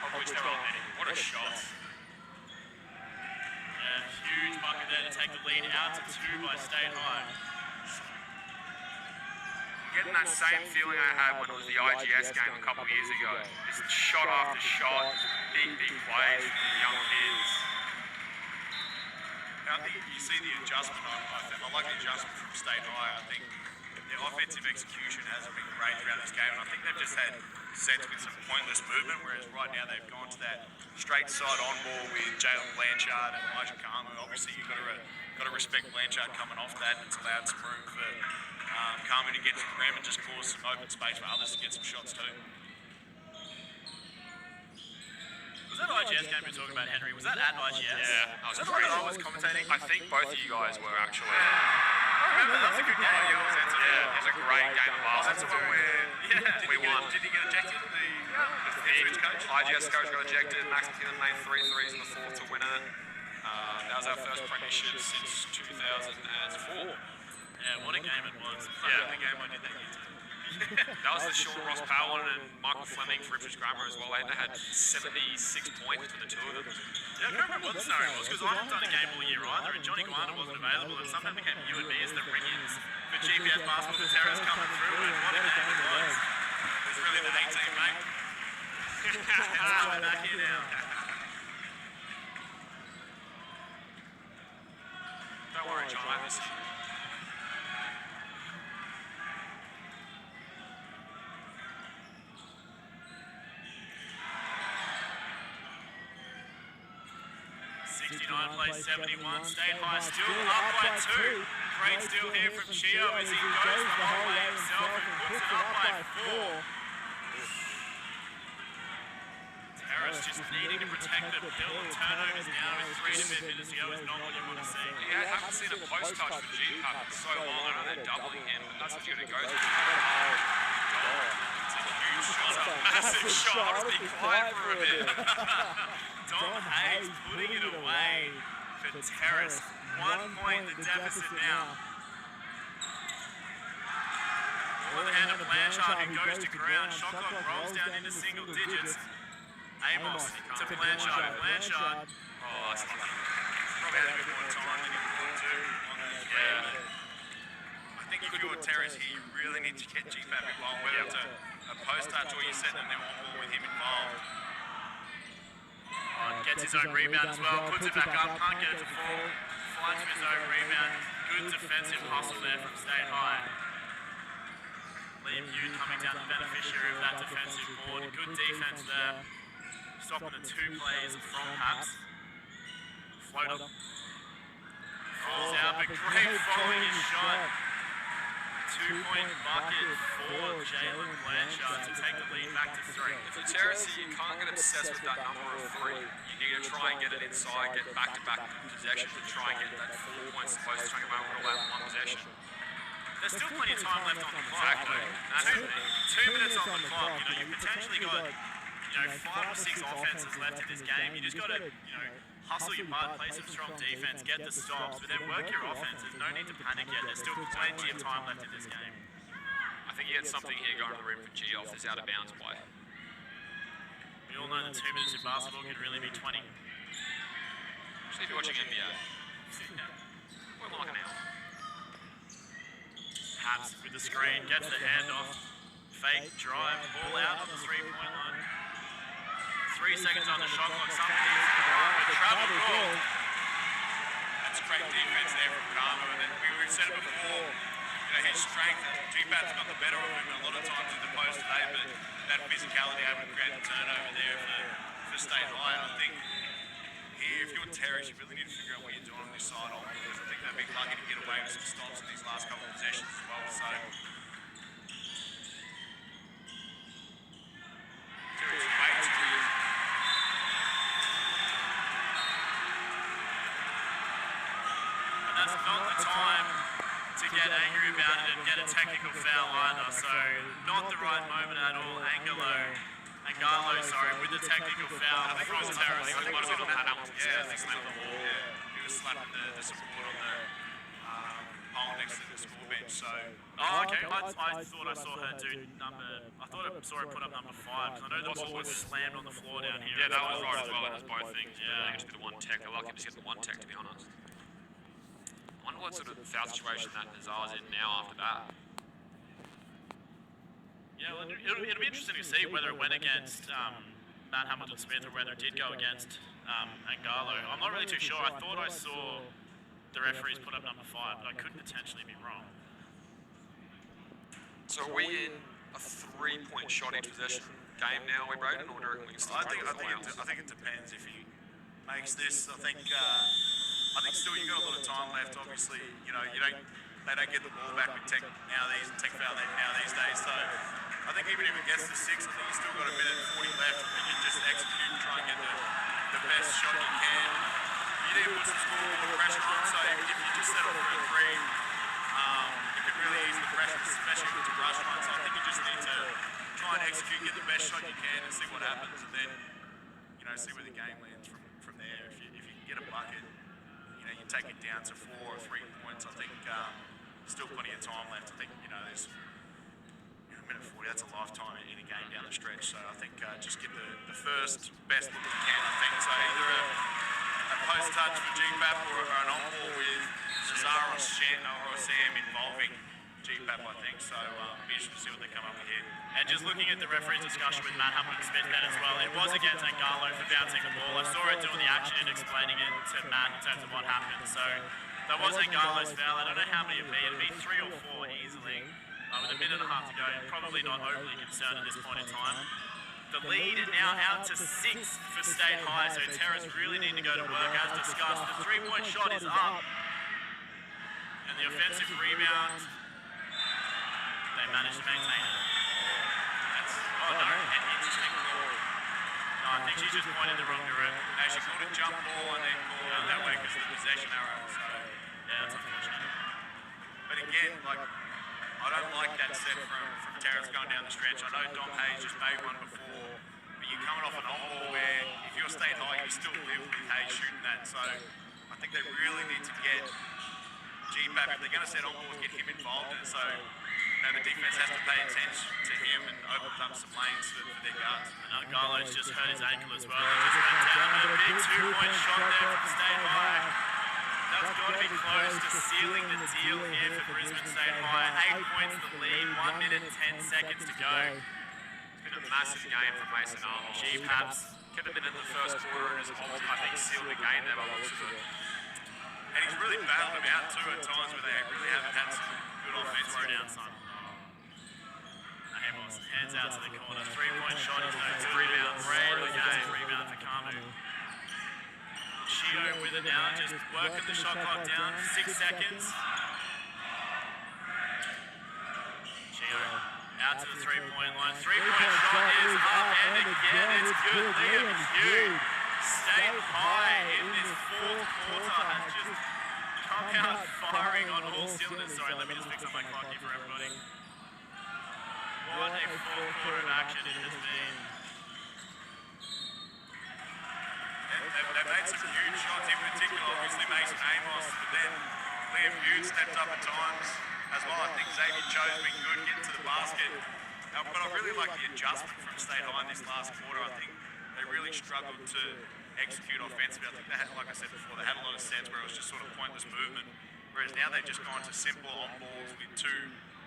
Speaker 5: Of which there aren't many. What a shot.
Speaker 1: Yeah, huge bucket there to take the lead out to 2 by State High.
Speaker 5: Getting that same feeling I had when it was the IGS game a couple of years ago. Just shot after shot, big plays from the young kids.
Speaker 6: I think you see the adjustment. I like the adjustment from State High. I think their offensive execution hasn't been great throughout this game. And I think they've just had sets with some pointless movement, whereas right now they've gone to that straight side on ball with Jalen Blanchard and Elijah Kamu. Obviously, you've got to respect Blanchard coming off that, and it's allowed some room for Kamu to get some rim and just cause some open space for others to get some shots too.
Speaker 1: Was that IGS game you're talking about, Henry? Was that at IGS?
Speaker 5: Yeah.
Speaker 1: Was that the one that I was commentating?
Speaker 5: I think both of you guys were actually.
Speaker 1: I remember, that was a good game.
Speaker 5: Yeah, it was a great game of basketball.
Speaker 6: That's the one where
Speaker 5: we won.
Speaker 6: Did he get ejected?
Speaker 5: The coach? IGS coach got ejected. Max McKinnon made 3 threes in the fourth to win it. That was our first premiership since 2004.
Speaker 1: Yeah, what a game it was. The game I did that year too.
Speaker 5: That was the Sean Ross Powell and Michael Fleming for Ipswich Grammar as well. They had 76 points between the two of them.
Speaker 1: Yeah, I can't remember what the scenario was because I hadn't done a game all year either, and Johnny Guana wasn't available, and somehow became you and me as the ring-ins for GPS basketball for Terrace coming through, and what a game it was.
Speaker 6: It was really the A team, mate.
Speaker 1: We're back here now.
Speaker 5: Don't worry, John, I miss you.
Speaker 1: Plays 71, State High still up by 2. Great steal here from Chio as he goes the whole way himself and puts it up by 4. Terrace just needing to protect the build. Turnovers now with 3 minutes to go is not what you want to see.
Speaker 5: Yeah, I haven't seen a post touch for G-Pack for so long. I know they're doubling him, but that's what you're going to go to.
Speaker 1: Massive shot. I'll be quiet for a bit. Dom Hayes putting it away for Terrace. 1 point the deficit now. On the hand of Blanchard who goes to ground. Shot clock rolls down into single digits. Amos to Blanchard. Blanchard.
Speaker 5: Oh, that's lucky.
Speaker 6: Probably had a bit more time to get the ball too.
Speaker 5: Yeah.
Speaker 6: I think if you're Terrace here, you really need to get GFAP involved, whether it's a post touch or you're setting them on ball with him involved.
Speaker 1: Gets his own rebound as well, puts it back up, can't get it to fall. Finds his own rebound. Good defensive hustle there from State High. Liam Hugh coming down the beneficiary of that defensive board. Good defense there. Stopping the 2 plays from Paps. Floater. Falls out, but great following his shot. 2-point bucket for Jalen Blanchard to take the lead back to 3.
Speaker 5: If you're Terrace, you can't get obsessed with that number of 3. You need to try and get it inside, get back-to-back possessions, and try and get that 4 points opposed to trying to run all out in one possession.
Speaker 1: There's still plenty of time left on the clock, though. 2 minutes on the clock. You know, you've potentially got 5 or 6 offenses left in this game. You just got to, hustle your butt, play some strong defense, get the stops, but then work your offenses. No need to panic yet. There's still plenty of time left in this game.
Speaker 5: I think you get something here going to the rim for G off this out of bounds play.
Speaker 1: We all know that 2 minutes in basketball can really be 20.
Speaker 5: Especially if you're watching NBA. We're like an hour.
Speaker 1: Haps with the screen, gets the handoff. Fake drive, ball out on the 3-point line. 3 seconds on the shot clock, something needs to go on, but travel ball.
Speaker 6: That's great defense there from Karma, and then we've said it before, his strength, GFAP's got the better of him a lot of times in the post today, but that physicality having created a turnover there for State High. And I think here, if you're Terrace, you really need to figure out what you're doing on this side on, because I think they've been lucky to get away with some stops in these last couple of possessions as well. So Terrace waits to
Speaker 1: That's not the time to get angry about it and get a technical foul either, so not the right moment at all. Angalo, with the technical foul from Terrace.
Speaker 5: I think it might have been on Pat Hamilton.
Speaker 6: I think slapped the wall. He was slapping the support on the pole next to the score bench. So
Speaker 1: okay. I thought I saw her do I thought I saw her put up number 5, because I know the ball was slammed on the floor down here.
Speaker 5: Yeah, that was right as well. That was both things. Yeah, I think it should be the 1 tech. They're lucky to just get the 1 tech, to be honest. I wonder what sort of foul situation that Nazar's in now after that.
Speaker 1: Yeah, well, it'll be interesting to see whether it went against Matt Hamilton-Smith or whether it did go against Angalo. I'm not really too sure. I thought I saw the referees put up number 5, but I could potentially be wrong.
Speaker 5: So are we in a 3-point shot each possession game now, are we, Braden, or do you reckon we can still
Speaker 6: I think it depends if he makes this. I think still you've got a lot of time left. Obviously, they don't get the ball back with tech foul now these days. So I think even if it gets to 6, I think you've still got a minute 40 left. I think you just execute and try and get the best shot you can. You need to put some score pressure on. So if you just settle for a 3, it could really ease the pressure, especially with the rush one. So I think you just need to try and execute, get the best shot you can, and see what happens, and then see where the game lands from there. If you can get a bucket, you take it down to 4 or 3 points. I think still plenty of time left. I think there's a minute 40, that's a lifetime in a game down the stretch. So I think just get the first best look you can, I think. So either a post touch for GPAP or an on ball with Nazar or Sam involving GPAP, I think. So be interested to see what they come up with here.
Speaker 1: And just looking at the referee's discussion with Matt Humphrey-Smith then as well, it was against Angalo for bouncing the ball. I saw it doing the action and explaining it to Matt in terms of what happened. So that was Angalo's foul. I don't know how many it'd be. It'd be 3 or 4 easily. With a minute and a half to go, probably not overly concerned at this point in time. The lead now out to 6 for State High, so Terrace really need to go to work as discussed. The 3-point shot is up. And the offensive rebound, they managed to maintain it. Oh no, an interesting call. No, I think she just pointed the wrong direction.
Speaker 6: No, she called a jump ball and then called it that way because of the possession arrow. So
Speaker 1: yeah, that's unfortunate.
Speaker 6: But again, like, I don't like that set from Terrace going down the stretch. I know Dom Hayes just made one before, but you're coming off an on-ball where if you're State High, you still live with Hayes shooting that. So I think they really need to get GPAP, if they're going to set on-balls, get him involved in it. So the defense has to pay attention to him and opens up some lanes for their guards.
Speaker 1: And Angalo's just hurt his ankle as well. He just went down a big 2-point shot there from State High. That's got to be close to sealing the deal here for Brisbane State High. 8 points the lead, 1 minute 10 seconds to go.
Speaker 5: It's been a massive game from Mason Arnold. Perhaps could have been in the first quarter and has, I think, sealed the game there by looks of it.
Speaker 6: And he's really battled them out too at times where they really haven't had some good offense.
Speaker 1: Slow down, son. Hands out to the corner. 3-point shot is no rebound. Great again. Rebound for Kamu. Shio with it now, just working the shot clock down. 6 seconds. Shio out to the 3-point line. 3-point shot is up and again. It's good. Liam Hughes. State High in this fourth quarter has just come out firing on all cylinders. Sorry, let me just fix up my clock here for everybody. What a fourth quarter of action it has been.
Speaker 6: They've made some huge shots, in particular, obviously Mason Amos, but then Liam Hughes stepped up at times as well. I think Xavier Cho's been good getting to the basket. But I really like the adjustment from State High in this last quarter. I think they really struggled to execute offensively. I think they had, like I said before, they had a lot of sets where it was just sort of pointless movement. Whereas now they've just gone to simple on balls with 2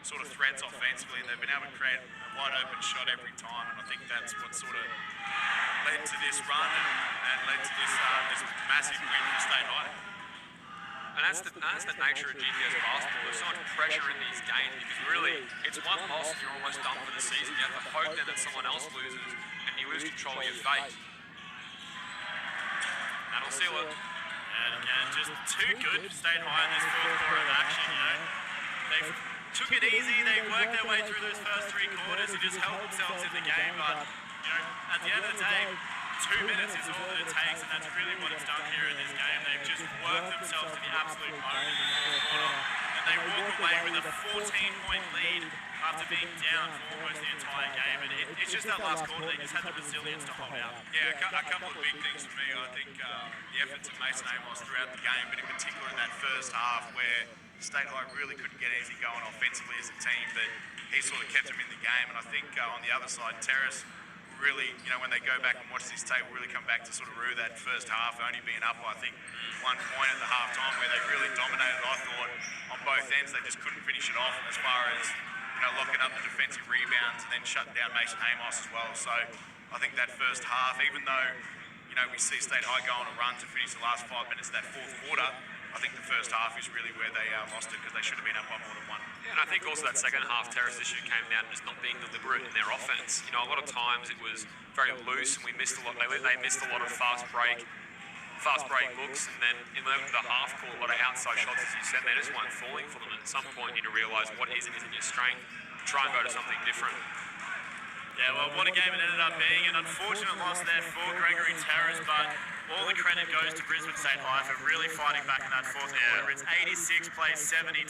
Speaker 6: sort of threats offensively, and they've been able to create a wide open shot every time. And I think that's what sort of led to this run and led to this massive win for State High.
Speaker 5: And that's the nature of GPS basketball. There's so much pressure in these games because really, it's one loss and you're almost done for the season. You have to hope then that someone else loses and you lose control of your fate. That'll seal it.
Speaker 1: And again, just too good for State High in this fourth quarter of action, you know. They took it easy, they worked their way through those first 3 quarters and just held themselves in the game, but, you know, at the end of the day, 2 minutes is all that it takes, and that's really what it's done here in this game. They've just worked themselves to the absolute bone in the fourth quarter, and they walk away with a 14-point lead after being down for almost the entire game. And it's just that last quarter, they just had the resilience to hold out.
Speaker 6: Yeah, a couple of big things for me. I think the efforts of Mason Amos throughout the game, but in particular in that first half where State High really couldn't get anything going offensively as a team, but he sort of kept them in the game. And I think on the other side, Terrace really, you know, when they go back and watch this tape, really come back to sort of rue that first half, only being up, I think, 1 point at the half-time where they really dominated, I thought, on both ends. They just couldn't finish it off as far as, you know, locking up the defensive rebounds and then shutting down Mason Amos as well. So I think that first half, even though, you know, we see State High go on a run to finish the last 5 minutes of that fourth quarter, I think the first half is really where they lost it because they should have been up by more than 1.
Speaker 5: Yeah, and I think also that second half Terrace issue came down to just not being deliberate in their offense. You know, a lot of times it was very loose and we missed a lot. They missed a lot of fast break looks, and then in the half court, a lot of outside shots, as you said, they just weren't falling for them. And at some point, you need to realise what is and isn't your strength. Try and go to something different.
Speaker 1: Yeah, well, what a game it ended up being. An unfortunate loss there for Gregory Terrace, but all the credit goes to Brisbane State High for really fighting back in that fourth quarter. It's 86 plays 72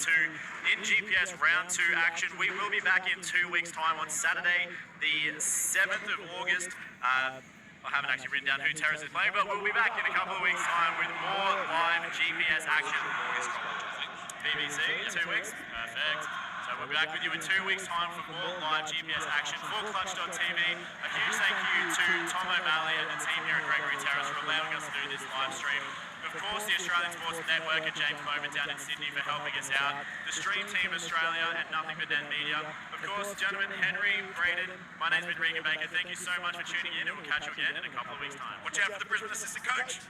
Speaker 1: in GPS round 2 action. We will be back in 2 weeks' time on Saturday, the 7th of August. I haven't actually written down who Terrace is playing, but we'll be back in a couple of weeks' time with more live GPS action. BBC in 2 weeks. Perfect. So we'll be back with you in 2 weeks' time for more live GPS action for Clutch.tv. A huge thank you to Tom O'Malley and the team here at Gregory Terrace for allowing us to do this live stream. Of course, the Australian Sports Network and James Bowman down in Sydney for helping us out. The Stream Team Australia and Nothing But Net Media. Of course, gentlemen, Henry, Braden, my name's been Regan Baker. Thank you so much for tuning in, and we'll catch you again in a couple of weeks' time.
Speaker 6: Watch out for the Brisbane assistant coach.